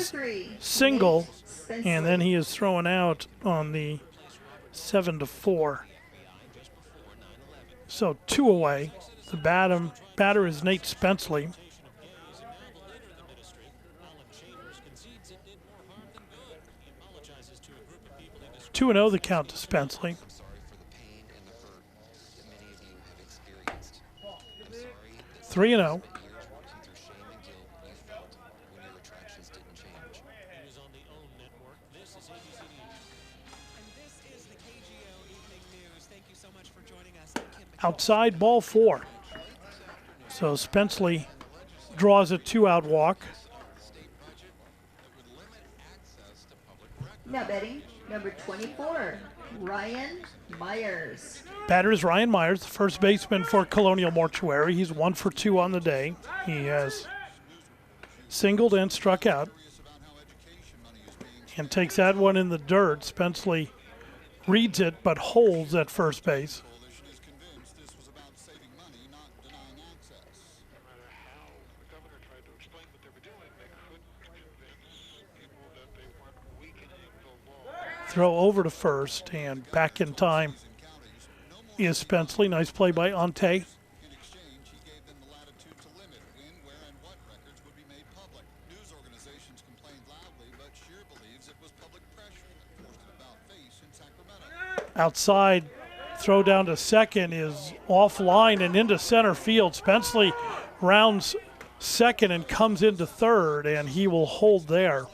single, and then he is thrown out on the 7-4. So 2 away. The batter is Nate Spenceley. 2-0 the count to Spenceley. 3-0. Outside, ball 4. So Spenceley draws a 2-out walk. Now betting, number 24, Ryan Myers. Batter is Ryan Myers, the first baseman for Colonial Mortuary. He's 1 for 2 on the day. He has singled and struck out and takes that one in the dirt. Spenceley reads it but holds at first base. Throw over to first, and back in time is Spenceley. Nice play by Ante. Outside, throw down to second is offline and into center field. Spenceley rounds second and comes into third, and he will hold there.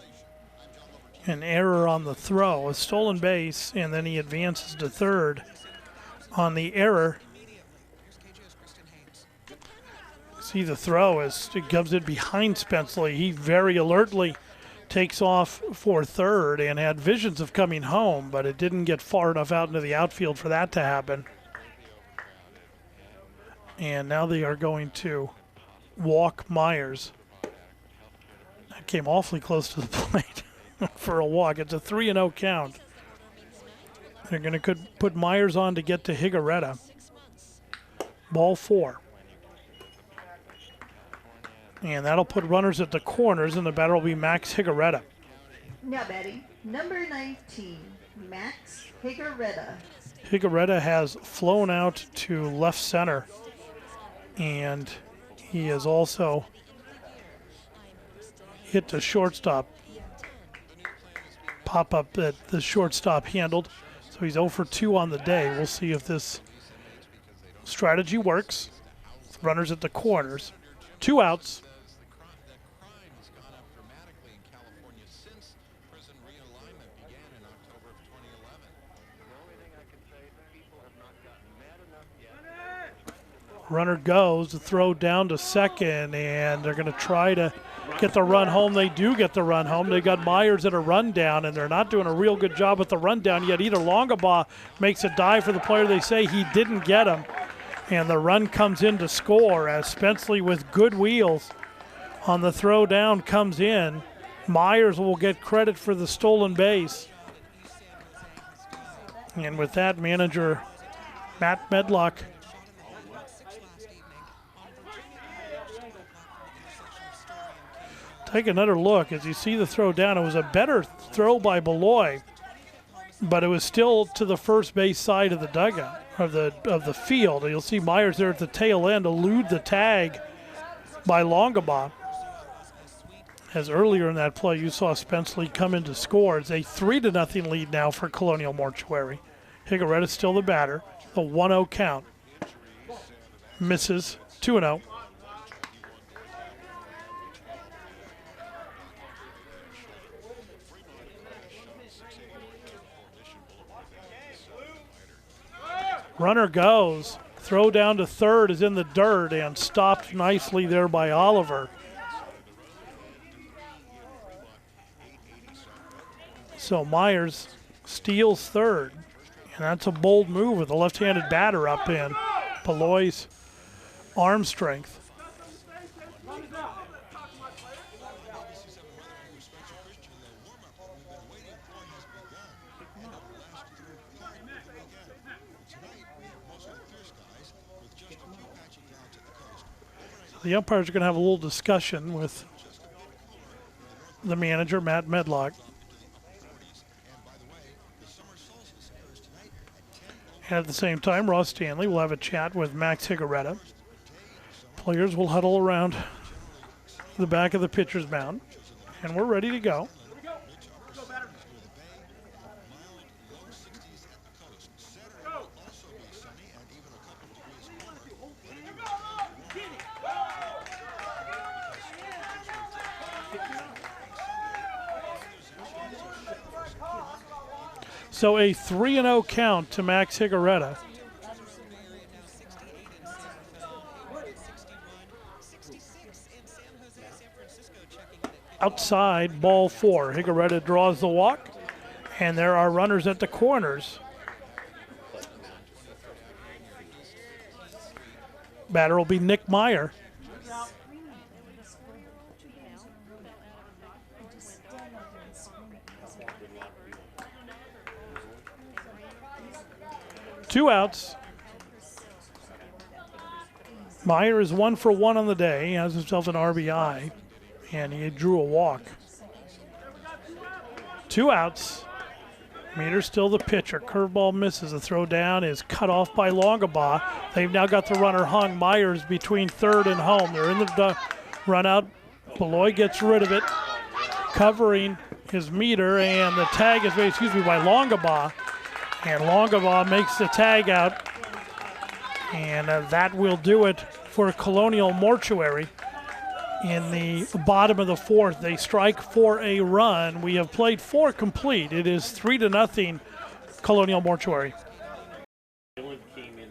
An error on the throw, a stolen base, and then he advances to third on the error. See the throw as it comes in behind Spenceley. He very alertly takes off for third and had visions of coming home, but it didn't get far enough out into the outfield for that to happen. And now they are going to walk Myers. That came awfully close to the plate. For a walk. It's a 3-0 count. They're going to put Myers on to get to Higuereta. Ball 4. And that'll put runners at the corners, and the batter will be Max Higuereta. Now batting, number 19, Max Higuereta. Higuereta has flown out to left center, and he has also hit the shortstop. Pop up that the shortstop handled. So he's 0 for 2 on the day. We'll see if this strategy works. Runners at the corners. 2 outs. Runner goes, the throw down to second, and they're going to try to get the run home. They do get the run home. They got Myers at a rundown, and they're not doing a real good job with the rundown yet. Either Longabaugh makes a dive for the player they say he didn't get him, and the run comes in to score as Spenceley with good wheels on the throw down comes in. Myers will get credit for the stolen base. And with that, manager Matt Medlock take another look. As you see the throw down, it was a better throw by Beloy, but it was still to the first base side of the dugout, of the field. You'll see Myers there at the tail end elude the tag by Longabaugh. As earlier in that play, you saw Spenceley come in to score. It's a 3-0 lead now for Colonial Mortuary. Higaretta's still the batter. The 1-0 count. Misses 2-0. Runner goes. Throw down to third is in the dirt and stopped nicely there by Oliver. So Myers steals third, and that's a bold move with a left-handed batter up in Beloy's arm strength. The umpires are going to have a little discussion with the manager, Matt Medlock. And at the same time, Ross Stanley will have a chat with Max Higaretta. Players will huddle around the back of the pitcher's mound, and we're ready to go. So a 3-0 count to Max Higaretta. Outside, ball 4. Higaretta draws the walk, and there are runners at the corners. Batter will be Nick Meyer. Two outs. Meyer is 1 for 1 on the day. He has himself an RBI, and he drew a walk. Two outs. Meter's still the pitcher. Curveball misses. The throw down is cut off by Longabaugh. They've now got the runner hung. Myers between third and home. They're in the run out. Beloy gets rid of it, covering his Meter, and the tag is made, by Longabaugh. And Longabaugh makes the tag out, and that will do it for Colonial Mortuary. In the bottom of the fourth, they strike for a run. We have played 4 complete. It is 3-0 Colonial Mortuary.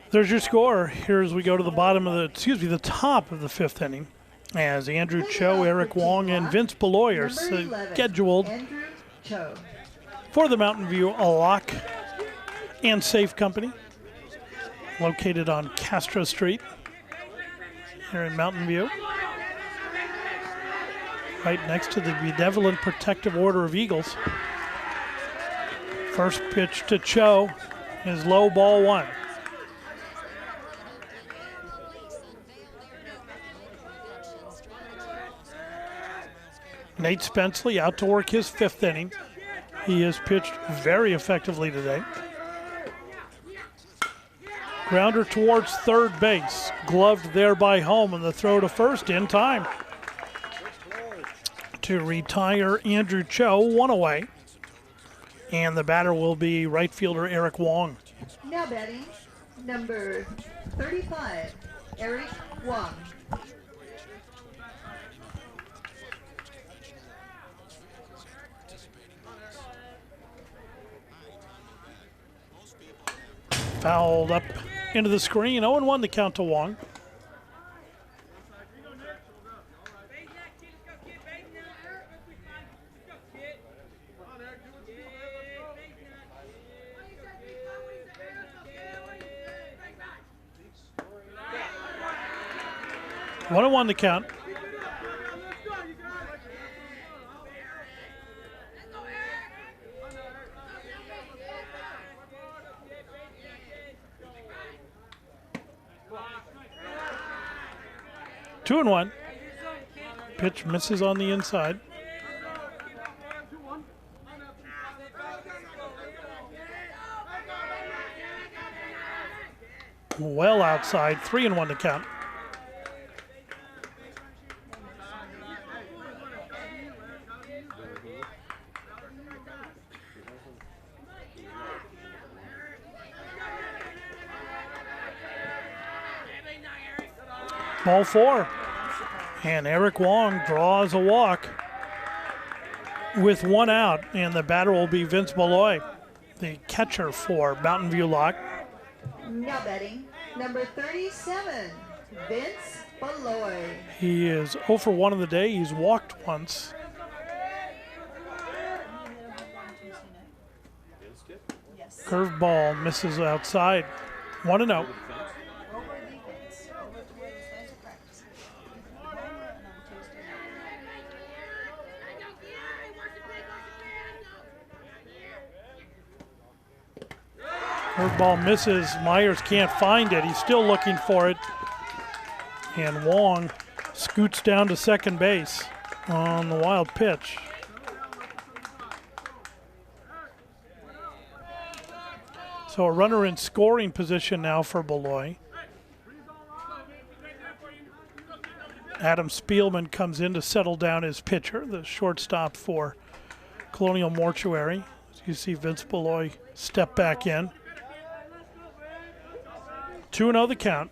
There's your score. Here as we go to the bottom of the top of the 5th inning, as Andrew Cho, Eric Wong, and Vince Beloy are scheduled for the Mountain View Lock and Safe Company, located on Castro Street here in Mountain View, right next to the Benevolent Protective Order of Eagles. First pitch to Cho is low, ball 1. Nate Spenceley out to work his 5th inning. He has pitched very effectively today. Grounder towards third base, gloved there by Home, and the throw to first in time to retire Andrew Cho, 1 away. And the batter will be right fielder Eric Wong. Now batting, number 35, Eric Wong. Fouled up into the screen. 0-1 the count to Wong. 1-1 the count. Two and one. Pitch misses on the inside. Well outside, 3-1 to count. Ball 4. And Eric Wong draws a walk with 1 out, and the batter will be Vince Beloy, the catcher for Mountain View Lock. Now batting, number 37, Vince Beloy. He is 0 for 1 of the day. He's walked once. Curveball misses outside. 1-0. Curveball misses. Myers can't find it. He's still looking for it. And Wong scoots down to second base on the wild pitch. So a runner in scoring position now for Beloy. Adam Spielman comes in to settle down his pitcher, the shortstop for Colonial Mortuary. As you see Vince Beloy step back in. 2-0 the count.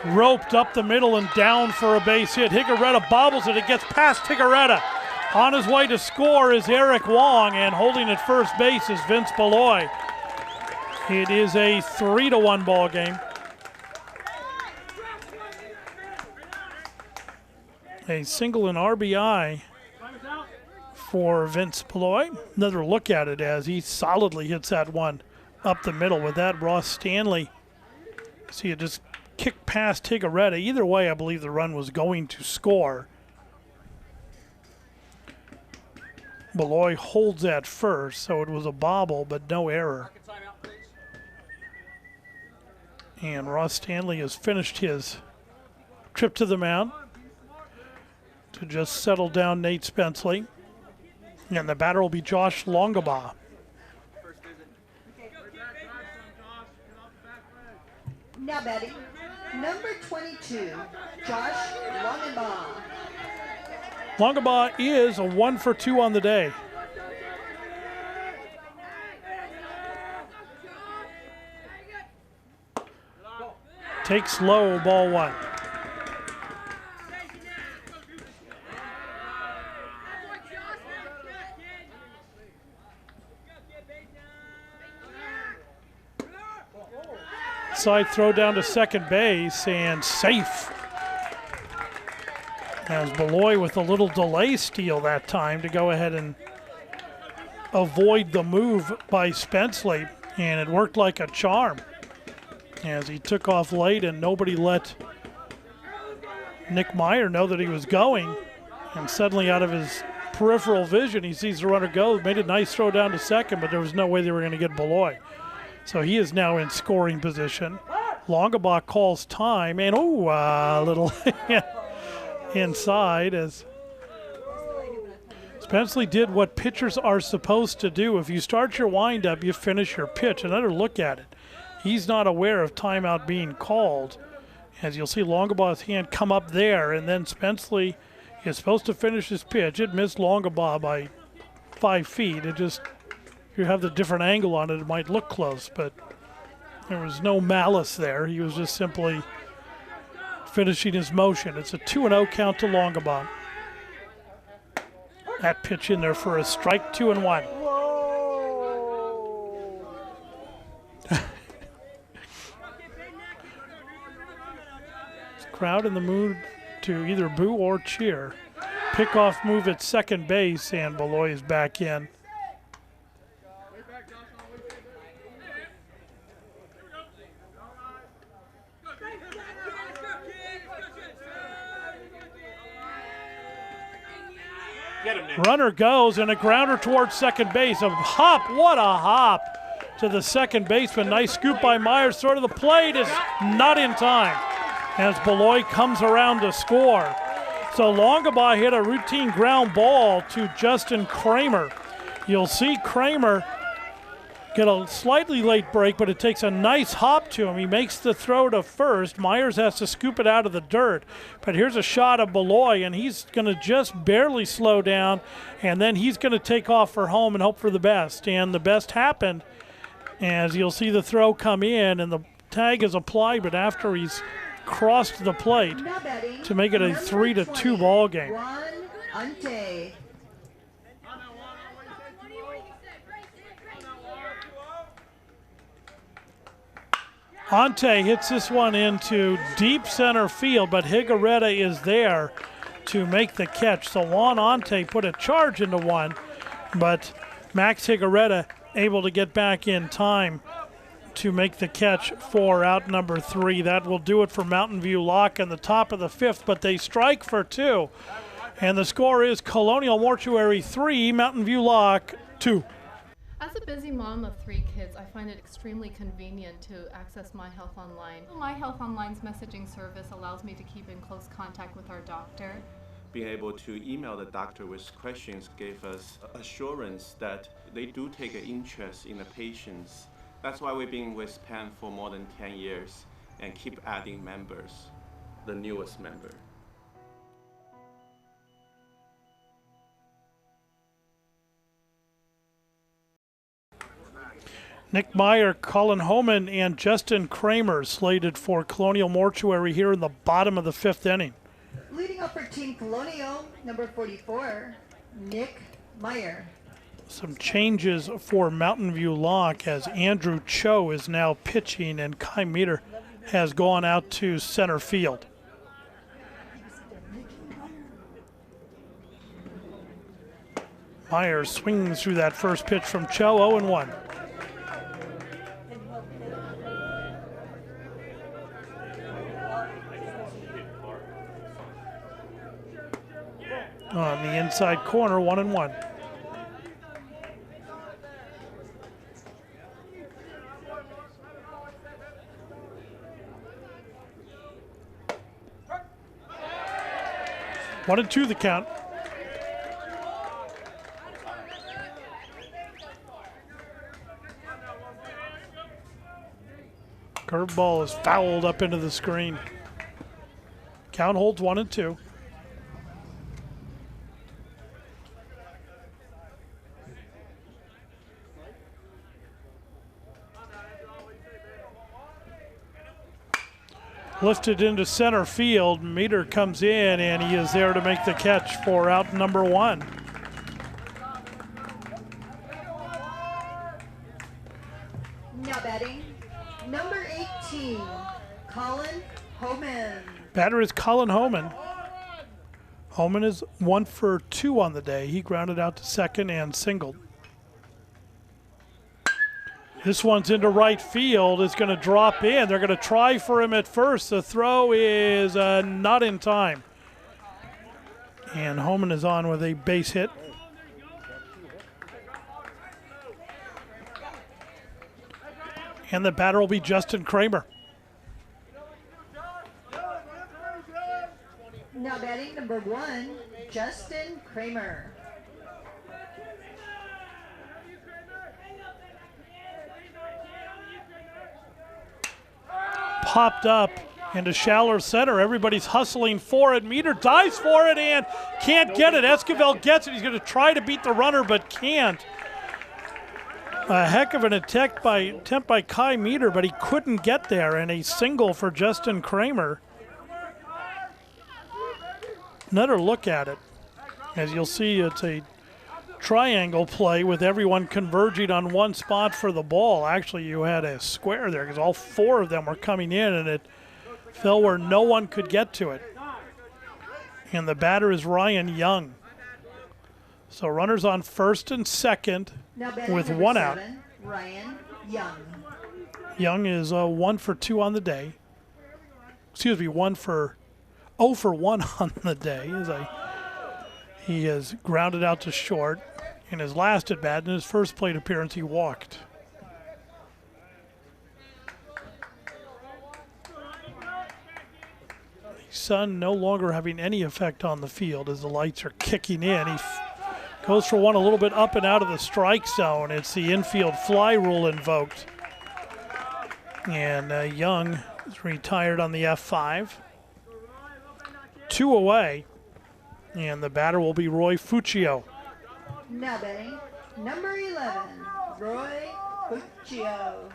Roped up the middle and down for a base hit. Higaretta bobbles it. It gets past Higaretta. On his way to score is Eric Wong, and holding at first base is Vince Beloy. It is a 3-1 ball game. A single and RBI for Vince Beloy. Another look at it as he solidly hits that one up the middle with that. Ross Stanley, see it just kicked past Higaretta. Either way, I believe the run was going to score. Beloy holds at first, so it was a bobble, but no error. And Ross Stanley has finished his trip to the mound to just settle down Nate Spenceley. And the batter will be Josh Longabaugh. Now batting, number 22, Josh Longabaugh. Longabaugh is a 1 for 2 on the day. Takes low, ball 1. Side throw down to second base and safe. As Beloy with a little delay steal that time to go ahead and avoid the move by Spenceley, and it worked like a charm as he took off late and nobody let Nick Meyer know that he was going, and suddenly out of his peripheral vision he sees the runner go, made a nice throw down to second, but there was no way they were going to get Beloy. So he is now in scoring position. Longabaugh calls time, and a little inside as Spenceley did what pitchers are supposed to do. If you start your windup, you finish your pitch. Another look at it. He's not aware of timeout being called. As you'll see Longabaugh's hand come up there, and then Spenceley is supposed to finish his pitch. It missed Longabaugh by 5 feet. It just, if you have the different angle on it, it might look close, but there was no malice there. He was just simply finishing his motion. It's a 2-0 count to Longabaugh. That pitch in there for a strike, 2-1. Crowd in the mood to either boo or cheer. Pickoff move at second base, and Beloy is back in. Runner goes, and a grounder towards second base. A hop, what a hop to the second baseman. Nice scoop by Myers. Throw to the plate is not in time as Beloy comes around to score. So Longabaugh hit a routine ground ball to Justin Kramer. You'll see Kramer get a slightly late break, but it takes a nice hop to him. He makes the throw to first. Myers has to scoop it out of the dirt. But here's a shot of Beloy, and he's going to just barely slow down, and then he's going to take off for home and hope for the best. And the best happened as you'll see the throw come in, and the tag is applied, but after he's crossed the plate to make it a 3-2 ball game. Ante hits this one into deep center field, but Higuereta is there to make the catch. So Juan Ante put a charge into one, but Max Higuereta able to get back in time to make the catch for out number 3. That will do it for Mountain View Lock in the top of the 5th, but they strike for 2. And the score is Colonial Mortuary 3, Mountain View Lock 2. As a busy mom of 3 kids, I find it extremely convenient to access My Health Online. My Health Online's messaging service allows me to keep in close contact with our doctor. Being able to email the doctor with questions gave us assurance that they do take an interest in the patients. That's why we've been with PAN for more than 10 years and keep adding members, the newest member. Nick Meyer, Colin Homan, and Justin Kramer slated for Colonial Mortuary here in the bottom of the 5th inning. Leading up for Team Colonial, number 44, Nick Meyer. Some changes for Mountain View Lock as Andrew Cho is now pitching and Kai Meter has gone out to center field. Meyer swings through that first pitch from Cho, 0-1. On the inside corner, 1-1. One and 2 the count. Curveball is fouled up into the screen. Count holds 1-2. Lifted into center field. Meter comes in, and he is there to make the catch for out number 1. Now batting, number 18, Colin Homan. Batter is Colin Homan. Homan is 1 for 2 on the day. He grounded out to second and singled. This one's into right field. It's going to drop in. They're going to try for him at first. The throw is not in time. And Homan is on with a base hit. And the batter will be Justin Kramer. Now batting number 1, Justin Kramer. Popped up into shallow center. Everybody's hustling for it. Meter dives for it and can't get it. Esquivel gets it. He's going to try to beat the runner but can't. A heck of an attempt by Kai Meter, but he couldn't get there. And a single for Justin Kramer. Another look at it. As you'll see, it's a triangle play with everyone converging on one spot for the ball. Actually, you had a square there because all 4 of them were coming in, and it fell where no one could get to it. And the batter is Ryan Young. So runners on first and second with 1 out. 7, Ryan Young. Young is 1 for 2 on the day. Excuse me, 0 for 1 on the day as I He has grounded out to short. In his last at bat, in his first plate appearance, he walked. The sun no longer having any effect on the field as the lights are kicking in. He goes for one a little bit up and out of the strike zone. It's the infield fly rule invoked. And Young is retired on the F5. 2 away. And the batter will be Roy Fuccio. Now batting, number 11, Roy Fuccio.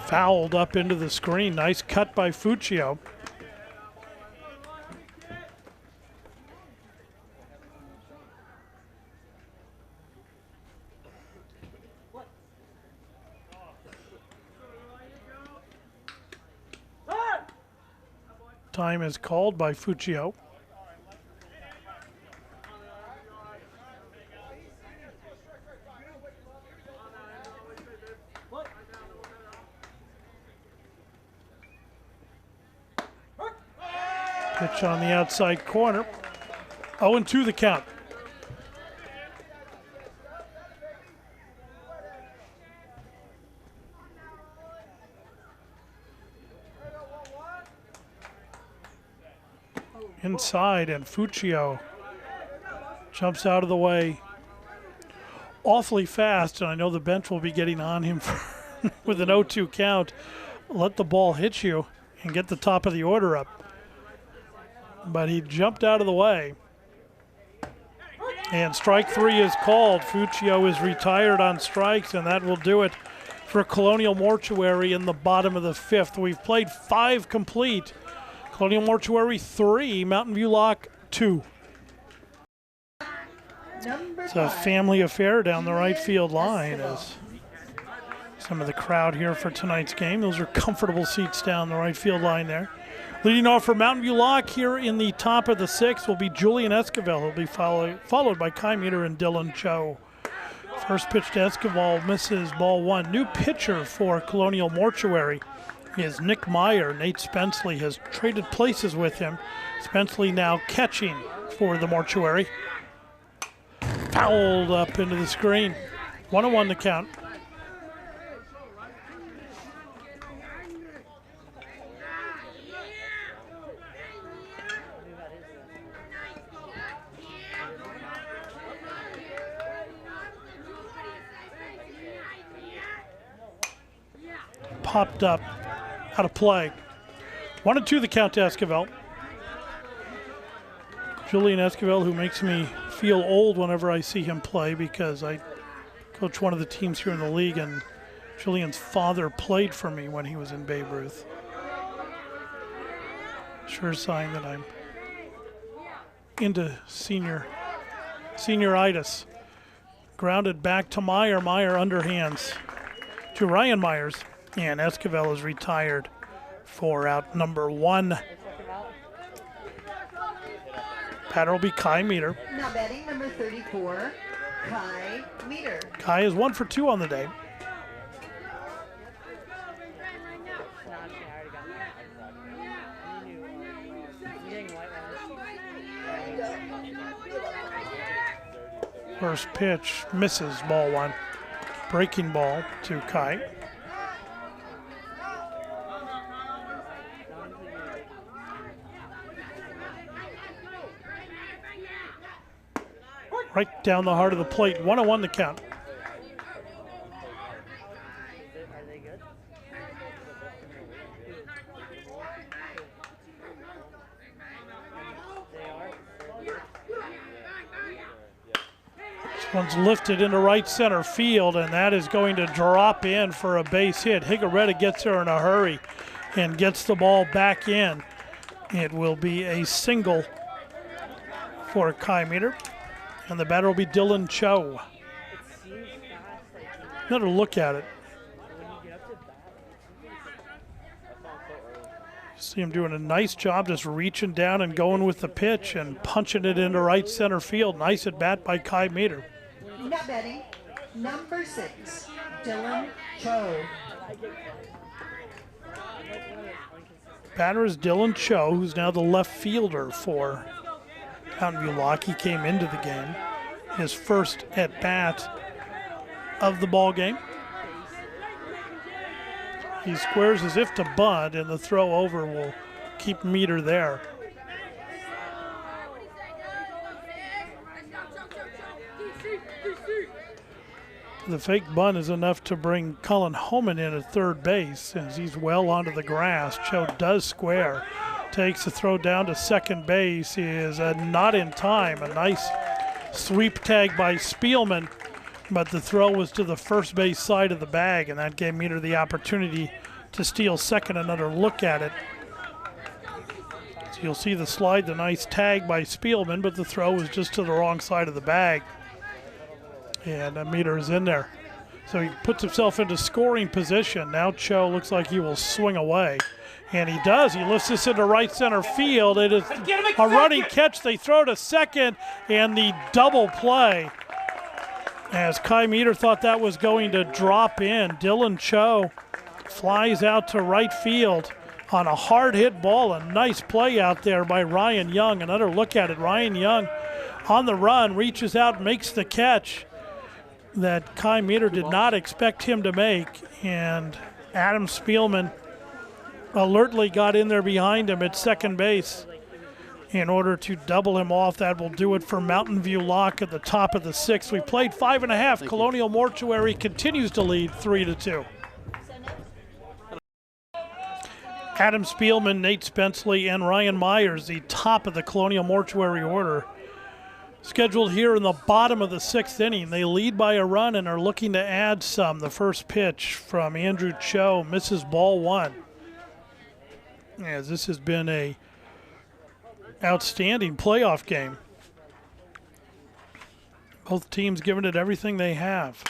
Fouled up into the screen. Nice cut by Fuccio. Time is called by Fuccio. Pitch on the outside corner. 0-2 the count. Inside, and Fuccio jumps out of the way awfully fast, and I know the bench will be getting on him with an 0-2 count. Let the ball hit you and get the top of the order up. But he jumped out of the way. And strike 3 is called. Fuccio is retired on strikes, and that will do it for Colonial Mortuary in the bottom of the 5th. We've played 5 complete. Colonial Mortuary 3, Mountain View Lock 2. It's a family affair down the right field line as some of the crowd here for tonight's game. Those are comfortable seats down the right field line there. Leading off for Mountain View Lock here in the top of the 6th will be Julian Esquivel. He'll be followed by Kai Meter and Dylan Cho. First pitch to Esquivel misses, ball 1. New pitcher for Colonial Mortuary is Nick Meyer. Nate Spenceley has traded places with him. Spenceley now catching for the Mortuary. Fouled up into the screen. 1-1 the count. Popped up, out of play. 1-2 the count to Esquivel. Julian Esquivel, who makes me feel old whenever I see him play because I coach one of the teams here in the league, and Julian's father played for me when he was in Babe Ruth. Sure sign that I'm into senioritis. Grounded back to Meyer. Meyer underhands to Ryan Myers. And Esquivel is retired for out number 1. Batter will be Kai Meter. Now batting, number 34, Kai Meter. Kai is 1 for 2 on the day. First pitch misses, ball 1. Breaking ball to Kai. Right down the heart of the plate. 1-1 the count. This one's lifted into right center field, and that is going to drop in for a base hit. Higaretta gets there in a hurry and gets the ball back in. It will be a single for Kai Meter. And the batter will be Dylan Cho. Another look at it. See him doing a nice job just reaching down and going with the pitch and punching it into right center field. Nice at bat by Kai Meter. Not batting, number 6, Dylan Cho. Batter is Dylan Cho, who's now the left fielder for Mountain View Lock. He came into the game, his first at bat of the ball game. He squares as if to bunt, and the throw over will keep Meter there. The fake bunt is enough to bring Cullen Homan in at third base as he's well onto the grass. Cho does square, takes the throw down to second base, is not in time. A nice sweep tag by Spielman, but the throw was to the first base side of the bag, and that gave Meter the opportunity to steal second. Another look at it. So you'll see the slide, the nice tag by Spielman, but the throw was just to the wrong side of the bag. And Meter is in there. So he puts himself into scoring position. Now Cho looks like he will swing away. And he does. He lifts this into right center field. It is a running catch. They throw to second, and the double play. As Kai Meter thought that was going to drop in, Dylan Cho flies out to right field on a hard hit ball. A nice play out there by Ryan Young. Another look at it. Ryan Young on the run, reaches out, makes the catch that Kai Meter did not expect him to make, and Adam Spielman alertly got in there behind him at second base in order to double him off. That will do it for Mountain View Lock at the top of the 6th. We played 5.5. Colonial Mortuary continues to lead 3-2. Adam Spielman, Nate Spenceley, and Ryan Myers, the top of the Colonial Mortuary order, scheduled here in the bottom of the 6th inning. They lead by a run and are looking to add some. The first pitch from Andrew Cho misses ball 1. As this has been a outstanding playoff game. Both teams giving it everything they have.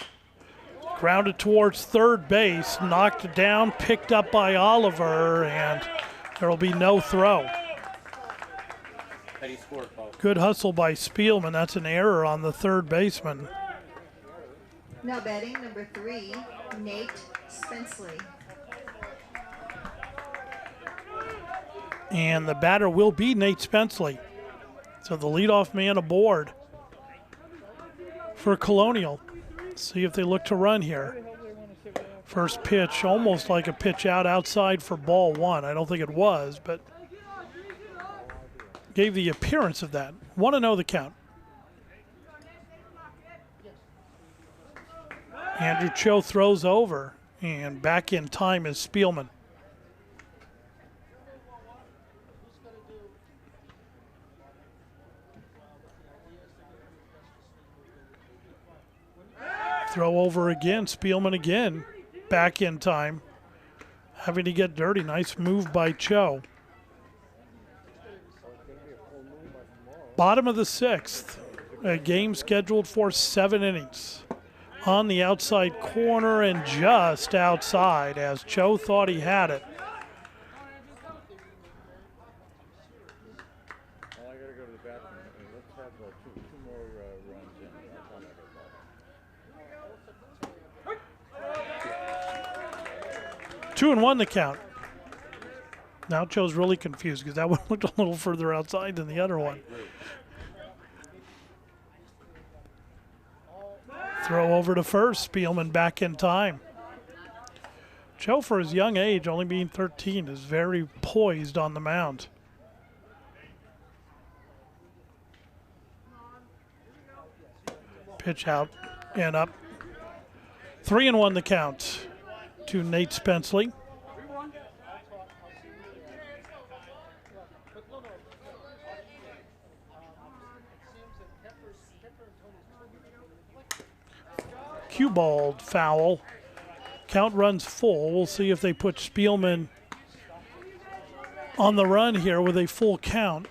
Grounded towards third base, knocked down, picked up by Oliver, and there will be no throw. Good hustle by Spielman. That's an error on the third baseman. Now batting, number 3, Nate Spenceley. And the batter will be Nate Spenceley. So the leadoff man aboard for Colonial. See if they look to run here. First pitch, almost like a pitch outside for ball 1. I don't think it was, but gave the appearance of that. 1-0 the count. Andrew Cho throws over, and back in time is Spielman. Throw over again, Spielman again, back in time. Having to get dirty, nice move by Cho. Bottom of the 6th, a game scheduled for 7 innings. On the outside corner and just outside as Cho thought he had it. I gotta go to the bathroom. Let's have two more runs in. 2-1 the count. Now Cho's really confused because that one looked a little further outside than the other one. Throw over to first, Spielman back in time. Cho, for his young age, only being 13, is very poised on the mound. Pitch out and up. 3-1 the count to Nate Spenceley. Cue balled foul. Count runs full. We'll see if they put Spielman on the run here with a full count.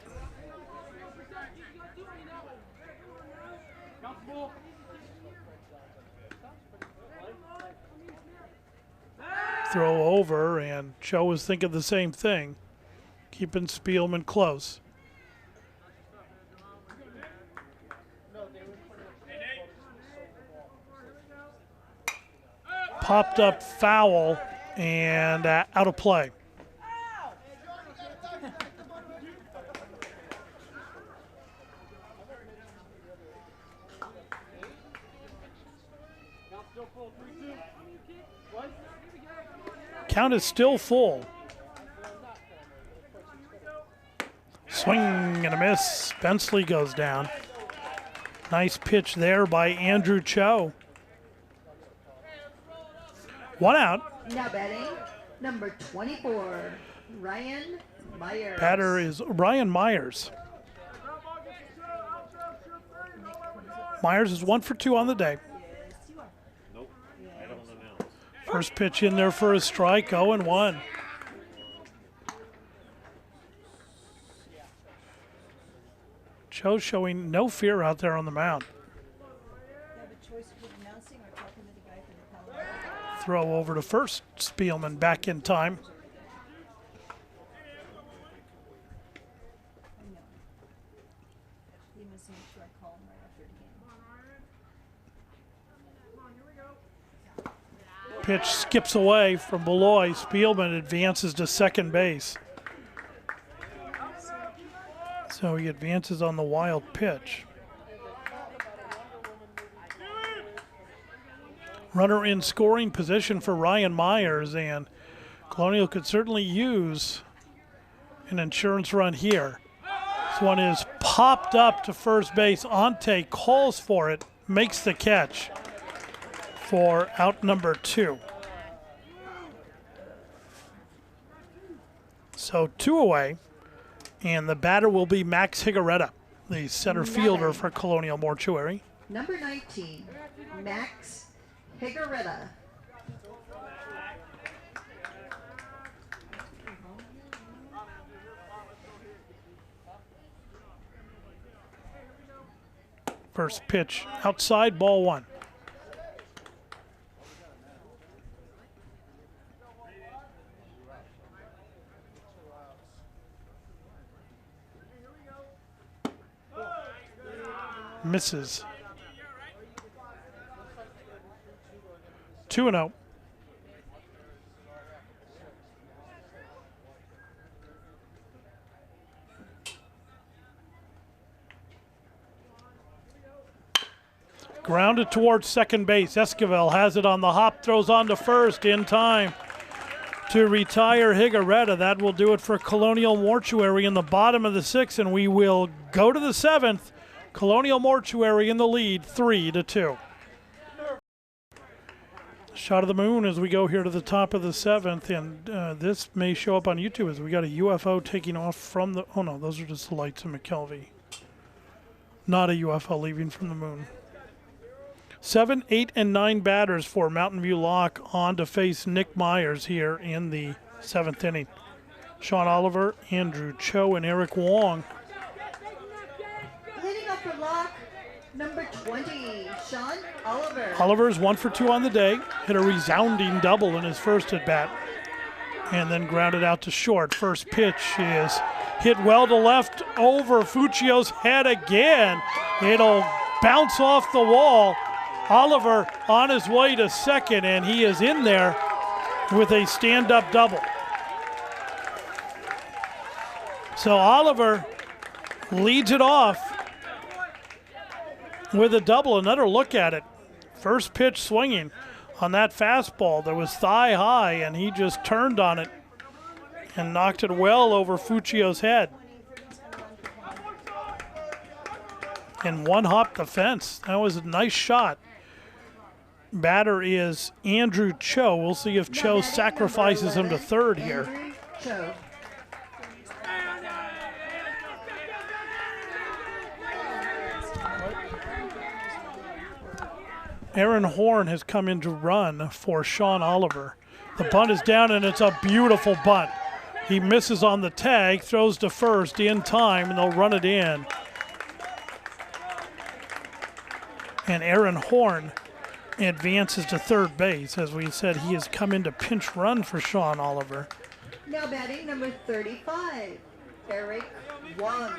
Throw over, and Cho was thinking the same thing, keeping Spielman close. popped up foul and out of play. Count is still full. Swing and a miss. Bensley goes down. Nice pitch there by Andrew Cho. One out. Now batting, number 24, Ryan Myers. Batter is Ryan Myers. Myers is 1 for 2 on the day. Nope, I don't announce. First pitch in there for a strike, 0-1. Cho showing no fear out there on the mound. Throw over to first. Spielman back in time. Pitch skips away from Beloy. Spielman advances to second base. So he advances on the wild pitch. Runner in scoring position for Ryan Myers, and Colonial could certainly use an insurance run here. This one is popped up to first base. Ante calls for it, makes the catch for out number 2. So 2 away, and the batter will be Max Higaretta, the center fielder for Colonial Mortuary. Number 19, Max Higaretta. First pitch outside, ball 1. Misses. 2-0. Grounded towards second base. Esquivel has it on the hop, throws on to first in time to retire Higaretta. That will do it for Colonial Mortuary in the bottom of the 6th, and we will go to the 7th. Colonial Mortuary in the lead, 3-2. Shot of the moon as we go here to the top of the 7th, and this may show up on YouTube as we got a UFO taking off from the, oh no, those are just the lights in McKelvey. Not a UFO leaving from the moon. 7, 8, and 9 batters for Mountain View Lock on to face Nick Myers here in the 7th inning. Sean Oliver, Andrew Cho, and Eric Wong. Leading up for Lock, number 20, Sean Oliver. Oliver's 1 for 2 on the day. Hit a resounding double in his first at bat. And then grounded out to short. First pitch is hit well to left over Fuccio's head again. It'll bounce off the wall. Oliver on his way to second, and he is in there with a stand-up double. So Oliver leads it off with a double. Another look at it. First pitch swinging on that fastball that was thigh high, and he just turned on it and knocked it well over Fuccio's head. And one hop the fence. That was a nice shot. Batter is Andrew Cho. We'll see if Cho sacrifices him to third here. Andrew Cho. Aaron Horn has come in to run for Sean Oliver. The bunt is down, and it's a beautiful bunt. He misses on the tag, throws to first in time, and they'll run it in. And Aaron Horn advances to third base. As we said, he has come into pinch run for Sean Oliver. Now batting number 35, Eric Wong.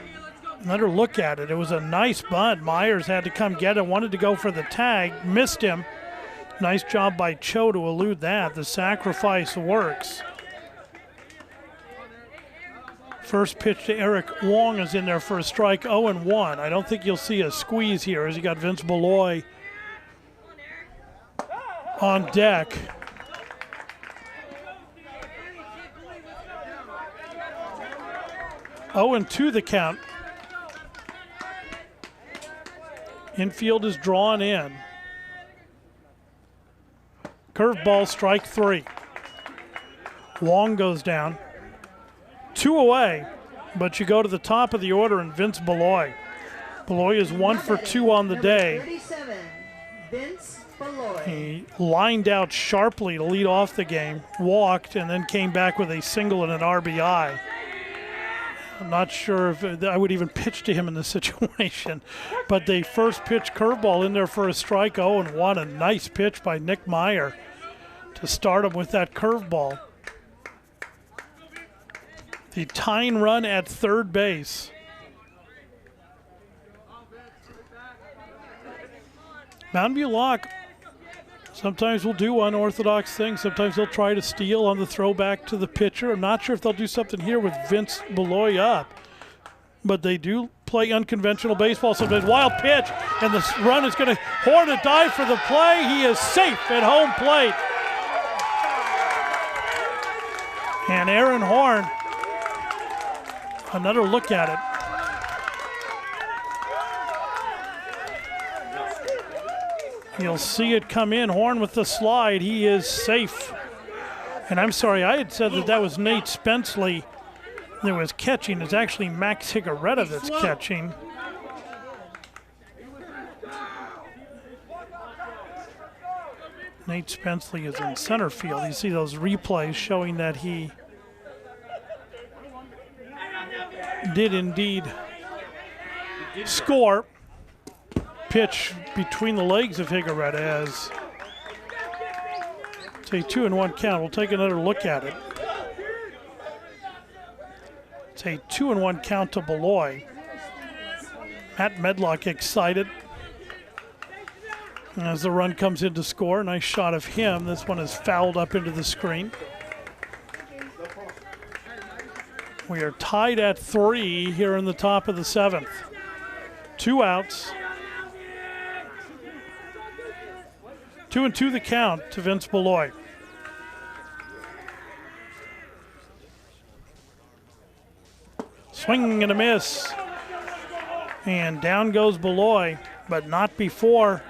Another look at it. It was a nice bunt. Myers had to come get it, wanted to go for the tag, missed him, Nice job by Cho to elude that. The sacrifice works. First pitch to Eric Wong is in there for a strike, 0-1. I don't think you'll see a squeeze here as you got Vince Beloy on deck. Oh, and 2 the count. Infield is drawn in. Curveball, strike 3. Wong goes down. 2 away, but you go to the top of the order and Vince Beloy. Beloy is 1 for 2 on the day. 37, Vince Beloy. He lined out sharply to lead off the game, walked, and then came back with a single and an RBI. I'm not sure if I would even pitch to him in this situation, but the first pitch curveball in there for a strike, 0-1. A nice pitch by Nick Meyer to start him with that curveball. The tying run at third base. Mountain View Lock sometimes will do unorthodox things. Sometimes they'll try to steal on the throwback to the pitcher. I'm not sure if they'll do something here with Vince Beloy up, but they do play unconventional baseball sometimes. Wild pitch, and the run is going to Horn to dive for the play. He is safe at home plate. And Aaron Horn, another look at it. You'll see it come in. Horn with the slide. He is safe. And I'm sorry, I had said that was Nate Spenceley that was catching. It's actually Max Higaretta that's catching. Nate Spenceley is in center field. You see those replays showing that he did indeed score. Pitch between the legs of Higaretta as it's a 2-1 count. We'll take another look at it. It's a 2-1 count to Beloy. Matt Medlock excited as the run comes in to score. Nice shot of him. This one is fouled up into the screen. We are tied at 3 here in the top of the 7th. 2 outs. 2-2 the count to Vince Beloy. Swing and a miss. And down goes Beloy, but not before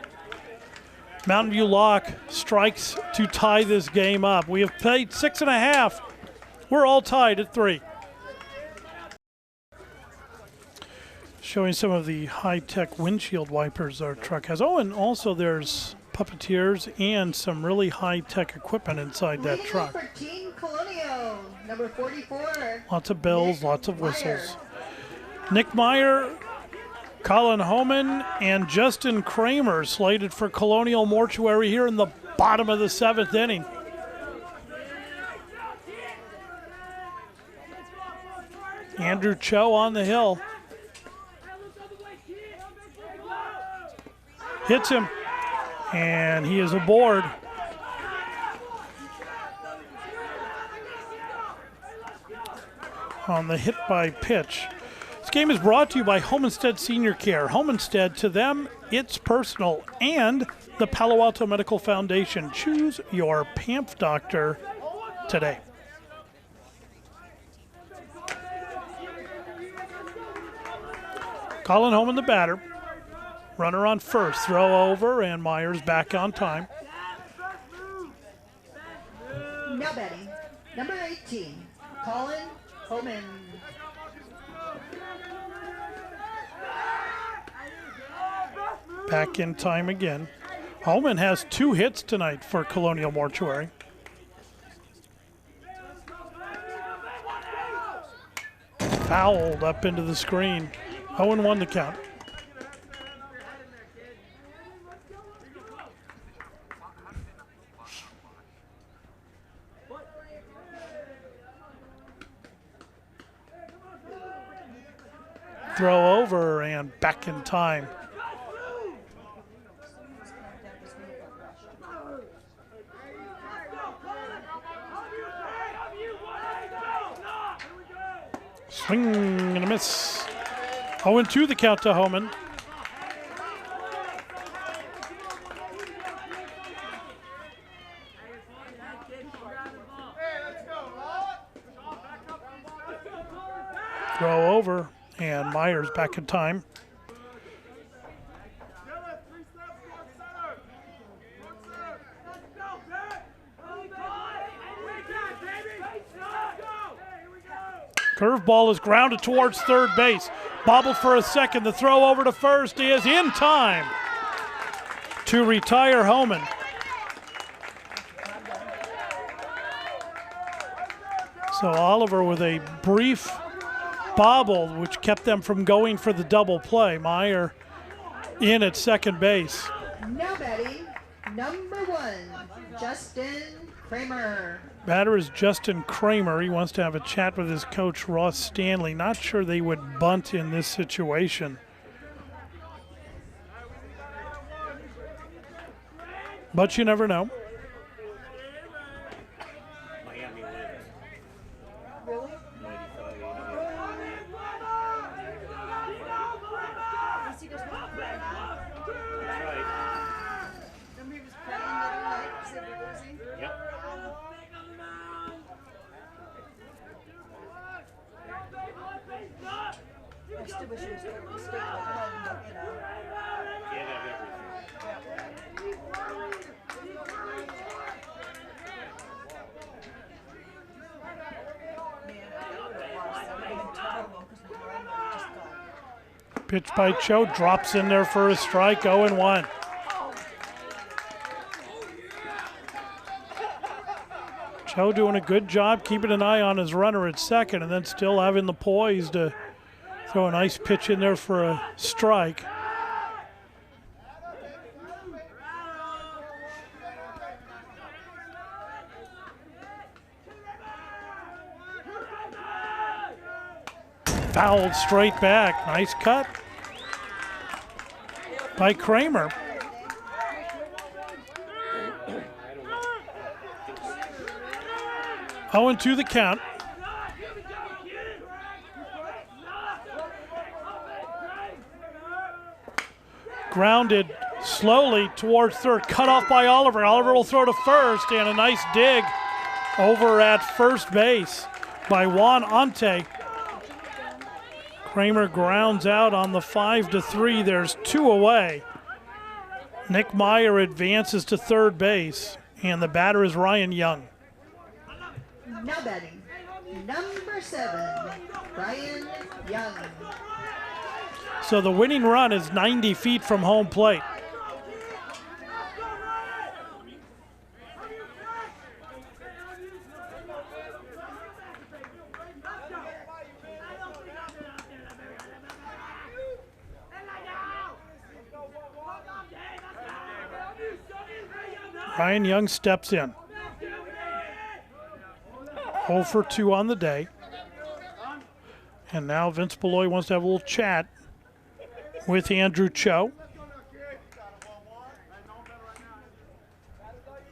Mountain View Lock strikes to tie this game up. We have played 6.5. We're all tied at 3. Showing some of the high-tech windshield wipers our truck has. Oh, and also there's puppeteers and some really high-tech equipment inside that truck. For Team Colonial, number 44. Lots of bells, lots of whistles. Nick Meyer, Colin Homan, and Justin Kramer slated for Colonial Mortuary here in the bottom of the 7th inning. Andrew Cho on the hill. Hits him, and he is aboard. On the hit by pitch. This game is brought to you by Homestead Senior Care. Homestead, to them, it's personal. And the Palo Alto Medical Foundation. Choose your PAMF doctor today. Colin Homan, the batter. Runner on first, throw over, and Myers back on time. Now batting, number 18, Colin Homan. Back in time again. Homan has 2 hits tonight for Colonial Mortuary. Fouled up into the screen. 0-1 the count. Throw over and back in time. Swing and a miss. 0-2 the count to Homan. Throw over, and Myers back in time. Curveball is grounded towards third base. Bobbled for a second. The throw over to first is in time to retire Homan. So Oliver with a brief bobble, which kept them from going for the double play. Meyer in at second base. Now batting, number 1, Justin Kramer. Batter is Justin Kramer. He wants to have a chat with his coach, Ross Stanley. Not sure they would bunt in this situation. But you never know. Pitch by Cho, drops in there for a strike, 0-1. Cho doing a good job keeping an eye on his runner at second and then still having the poise to throw a nice pitch in there for a strike. Fouled straight back. Nice cut by Kramer. Oh, and 2 the count. Grounded slowly towards third. Cut off by Oliver. Oliver will throw to first, and a nice dig over at first base by Juan Ante. Kramer grounds out on the 5-3. There's 2 away. Nick Meyer advances to third base, and the batter is Ryan Young. Now batting, number 7, Ryan Young. So the winning run is 90 feet from home plate. Ryan Young steps in. 0 for 2 on the day. And now Vince Beloy wants to have a little chat with Andrew Cho.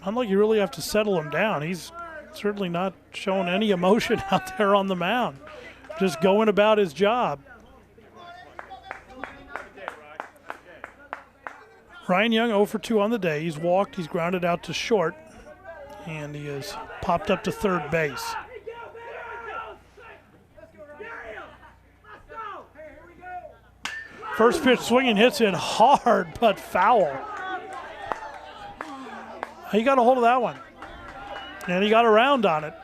Not like you really have to settle him down. He's certainly not showing any emotion out there on the mound. Just going about his job. Ryan Young 0 for 2 on the day. He's walked, he's grounded out to short, and he has popped up to third base. First pitch swinging, hits it hard but foul. He got a hold of that one, and he got around on it.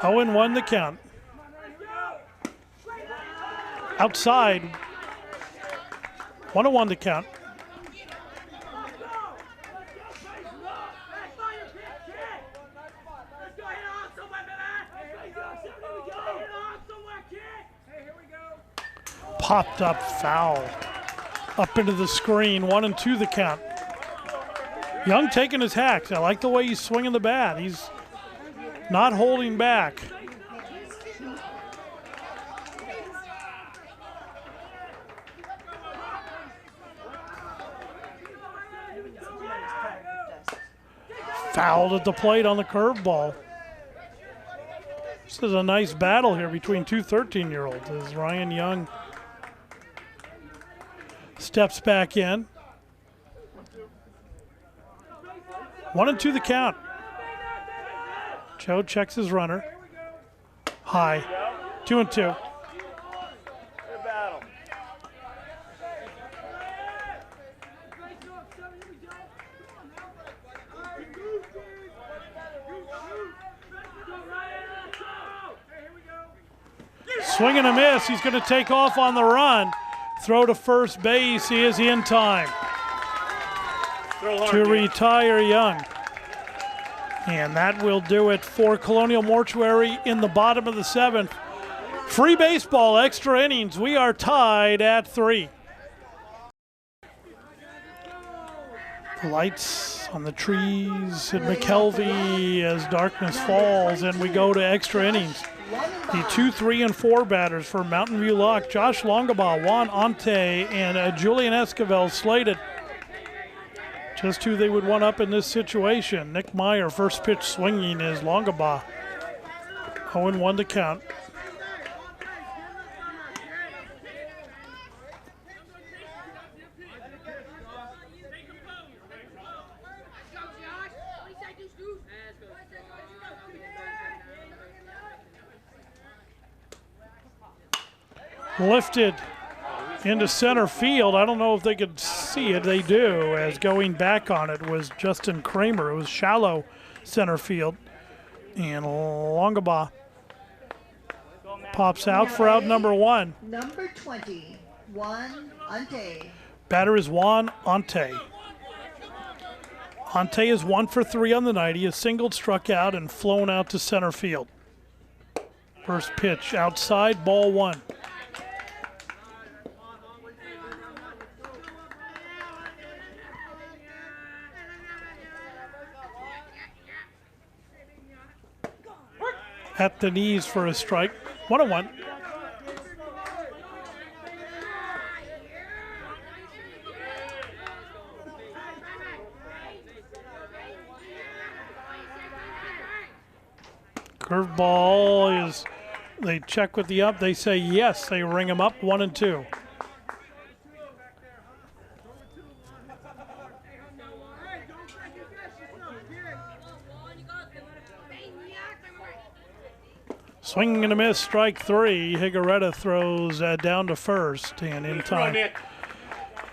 Oh, and 1 the count. Outside. 1-1 the count. Popped up foul. Up into the screen. 1-2 the count. Young taking his hacks. I like the way he's swinging the bat. He's not holding back. Fouled at the plate on the curveball. This is a nice battle here between two 13-year-olds as Ryan Young steps back in. 1-2 the count. Joe checks his runner. High. 2-2. Swing and a miss. He's going to take off on the run. Throw to first base. He is in time to retire Young. And that will do it for Colonial Mortuary in the bottom of the 7th. Free baseball, extra innings. We are tied at 3. The lights on the trees at McKelvey as darkness falls, and we go to extra innings. The 2, 3, and 4 batters for Mountain View Lock, Josh Longabaugh, Juan Ante, and Julian Esquivel slated. Just who they would want up in this situation. Nick Meyer, first pitch swinging is Longabaugh. 0-1 to count. Lifted into center field. I don't know if they could see it. They do, as going back on it was Justin Kramer. It was shallow center field. And Longabaugh pops out for out number 1. Number 20, Juan Ante. Batter is Juan Ante. Ante is 1 for 3 on the night. He has singled, struck out, and flown out to center field. First pitch outside, ball 1. At the knees for a strike. 1-1. Curveball is, they check with the ump. They say yes. They ring him up. 1-2. Swing and a miss, strike 3. Higuereta throws down to first and in time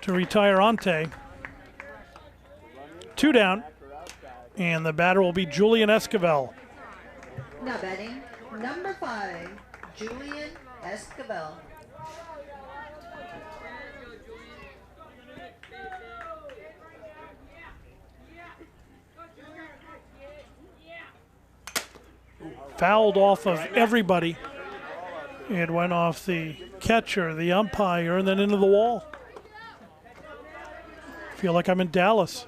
to retire Ante. 2 down, and the batter will be Julian Esquivel. Now batting, number 5, Julian Esquivel. Fouled off of everybody. It went off the catcher, the umpire, and then into the wall. Feel like I'm in Dallas.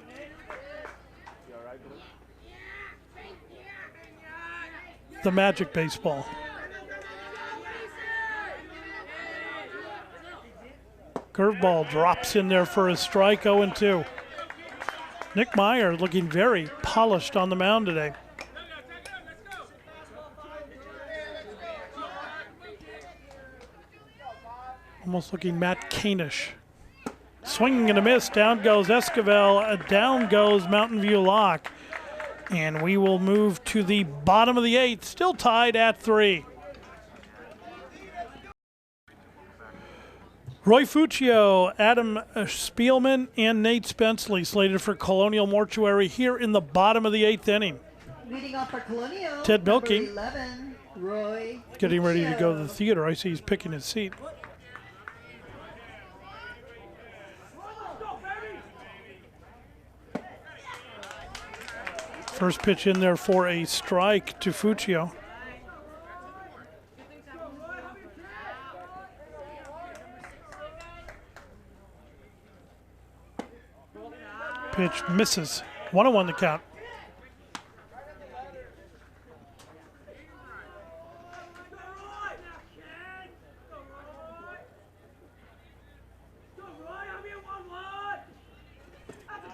The Magic baseball. Curveball drops in there for a strike, 0-2. Nick Meyer looking very polished on the mound today. Almost looking Matt Cainish. Swinging and a miss. Down goes Esquivel. Down goes Mountain View Lock. And we will move to the bottom of the 8th. Still tied at 3. Roy Fuccio, Adam Spielman, and Nate Spenceley slated for Colonial Mortuary here in the bottom of the 8th inning. Leading off for Colonial, Ted Milking. 11, Roy Getting ready to go to the Fuccio. theater. I see he's picking his seat. First pitch in there for a strike to Fuccio. Pitch misses. 1-1 the count.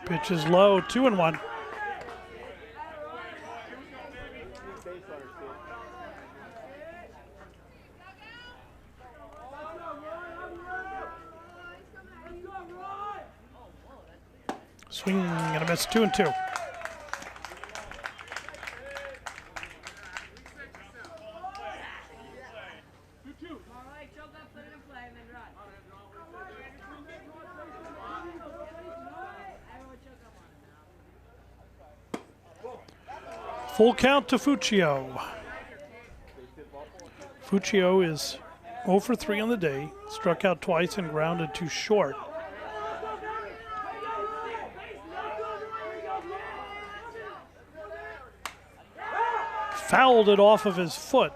Pitch is low, 2-1. Swing and a miss, 2-2. Full count to Fuccio. Fuccio is 0 for 3 on the day, struck out twice and grounded to short. Fouled it off of his foot.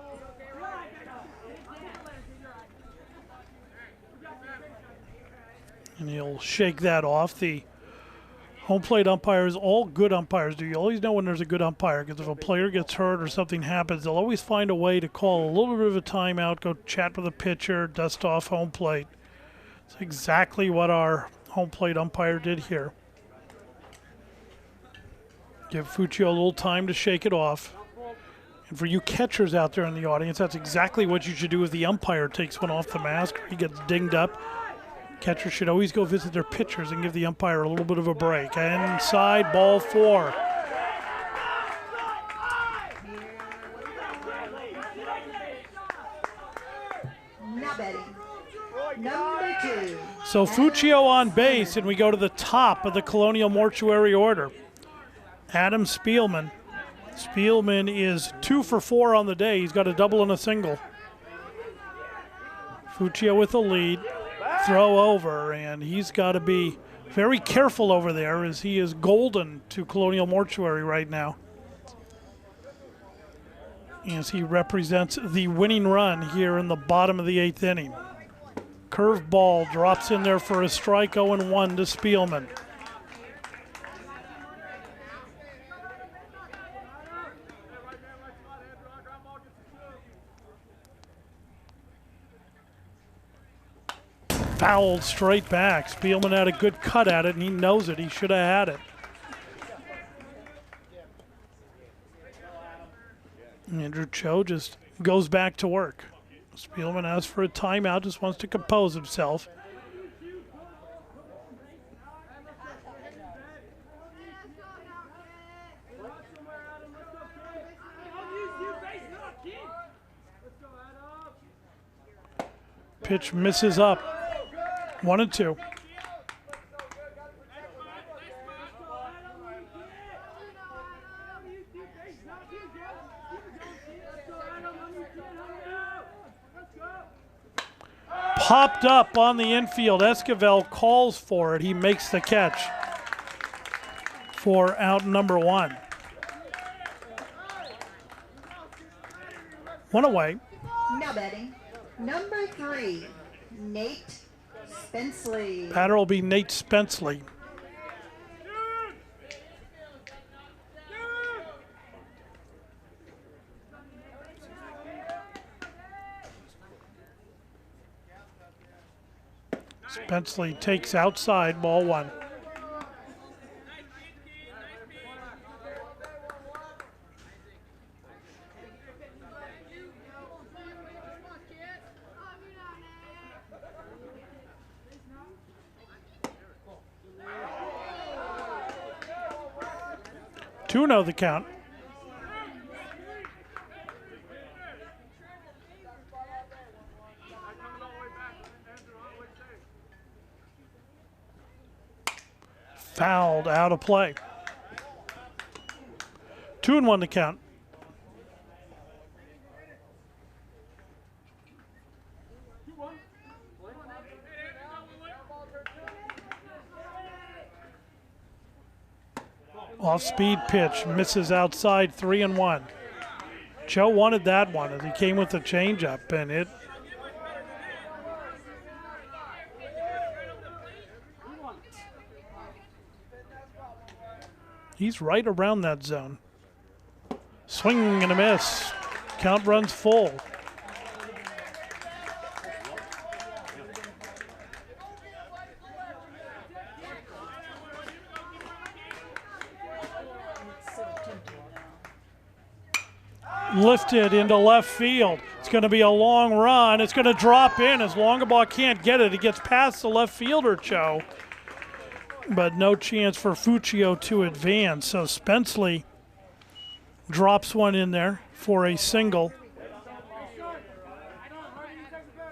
And he'll shake that off. The home plate umpires, all good umpires do. You always know when there's a good umpire, because if a player gets hurt or something happens, they'll always find a way to call a little bit of a timeout, go chat with the pitcher, dust off home plate. It's exactly what our home plate umpire did here. Give Fuccio a little time to shake it off. And for you catchers out there in the audience, that's exactly what you should do if the umpire takes one off the mask or he gets dinged up. Catchers should always go visit their pitchers and give the umpire a little bit of a break. Inside, ball 4. Now batting, number 2. So Fuccio on base, and we go to the top of the Colonial Mortuary order. Adam Spielman. Spielman is 2 for 4 on the day. He's got a double and a single. Fuccio with the lead. Throw over, and he's got to be very careful over there as he is golden to Colonial Mortuary right now, as he represents the winning run here in the bottom of the 8th inning. Curve ball drops in there for a strike, 0-1 to Spielman. Fouled straight back. Spielman had a good cut at it, and he knows it. He should have had it. Andrew Cho just goes back to work. Spielman asks for a timeout, just wants to compose himself. Pitch misses up. 1-2. Popped up on the infield. Esquivel calls for it. He makes the catch for out number 1. One away. Now batting, number 3, Nate Spenceley. Batter will be Nate Spenceley. Spenceley takes outside, ball 1. Two know the count. Fouled, out of play. 2-1 to count. Off-speed pitch, misses outside, 3-1. Joe wanted that one as he came with the changeup, and it. He's right around that zone. Swing and a miss. Count runs full. lifted into left field. It's going to be a long run. It's going to drop in as Longabaugh can't get it. It gets past the left fielder, Cho, but no chance for Fuccio to advance. So Spenceley drops one in there for a single.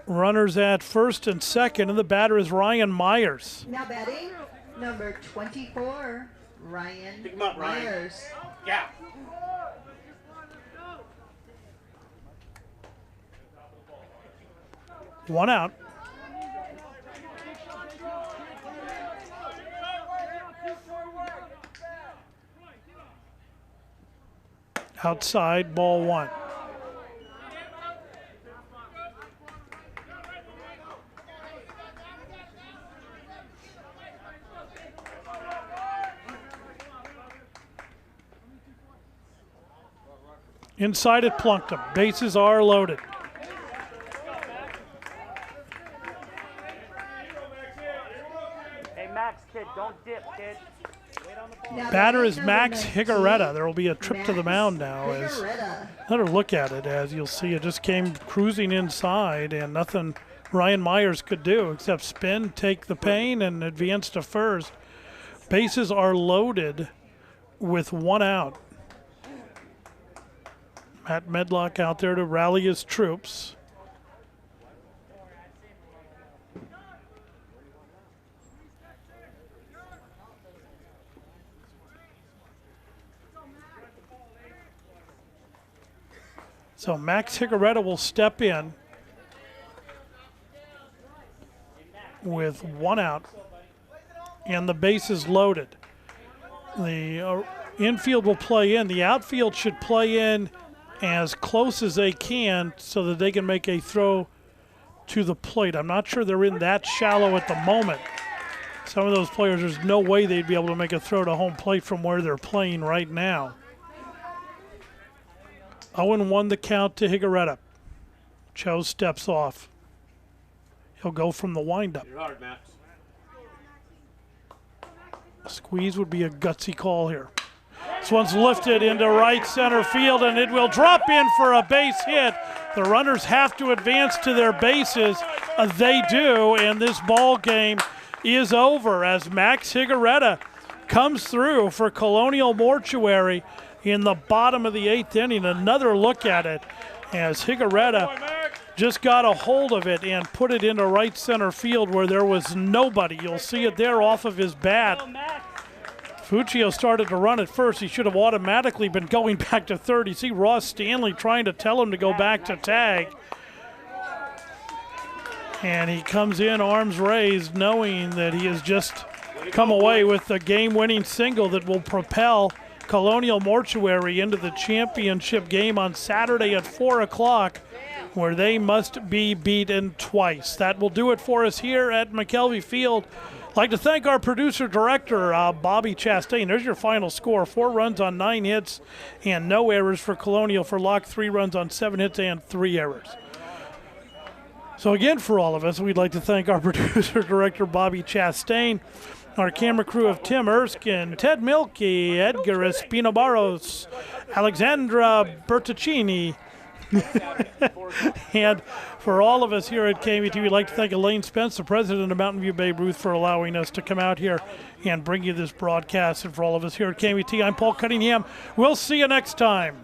Runners at first and second, and the batter is Ryan Myers. Now batting, number 24, Ryan Pick him up, Ryan. Myers. Yeah. One out. Outside, ball one. Inside it plunked him. Bases are loaded. Hey, Max, kid, don't dip, kid. Now Batter batting, is number Max 19, Higaretta. There will be a trip to the Max mound now as Higaretta. another look at it. As you'll see, it just came cruising inside and nothing Ryan Myers could do except spin, take the pain, and advance to first. Bases are loaded with one out. Matt Medlock out there to rally his troops. So Max Higaretta will step in with one out and the bases loaded. The infield will play in. The outfield should play in as close as they can so that they can make a throw to the plate. I'm not sure they're in that shallow at the moment. Some of those players, there's no way they'd be able to make a throw to home plate from where they're playing right now. 0-1 the count to Higaretta. Cho steps off. He'll go from the windup. You're hard, Max. A squeeze would be a gutsy call here. This one's lifted into right center field, and it will drop in for a base hit. The runners have to advance to their bases. They do, and this ball game is over as Max Higaretta comes through for Colonial Mortuary in the bottom of the 8th inning. Another look at it as Higaretta just got a hold of it and put it into right center field where there was nobody. You'll see it there off of his bat. Fuccio started to run at first. He should have automatically been going back to third. You see Ross Stanley trying to tell him to go back to tag. And he comes in arms raised knowing that he has just come away with the game-winning single that will propel Colonial Mortuary into the championship game on Saturday at 4 o'clock, where they must be beaten twice. That will do it for us here at McKelvey Field. I'd like to thank our producer-director, Bobby Chastain. There's your final score. 4 runs on 9 hits and no errors for Colonial. For Locke, 3 runs on 7 hits and 3 errors. So again, for all of us, we'd like to thank our producer-director, Bobby Chastain, our camera crew of Tim Erskine, Ted Milkey, Edgar Espino-Barros, Alexandra Bertaccini, and for all of us here at KMVT, we'd like to thank Elaine Spence, the president of Mountain View Babe Ruth, for allowing us to come out here and bring you this broadcast. And for all of us here at KMVT, I'm Paul Cunningham. We'll see you next time.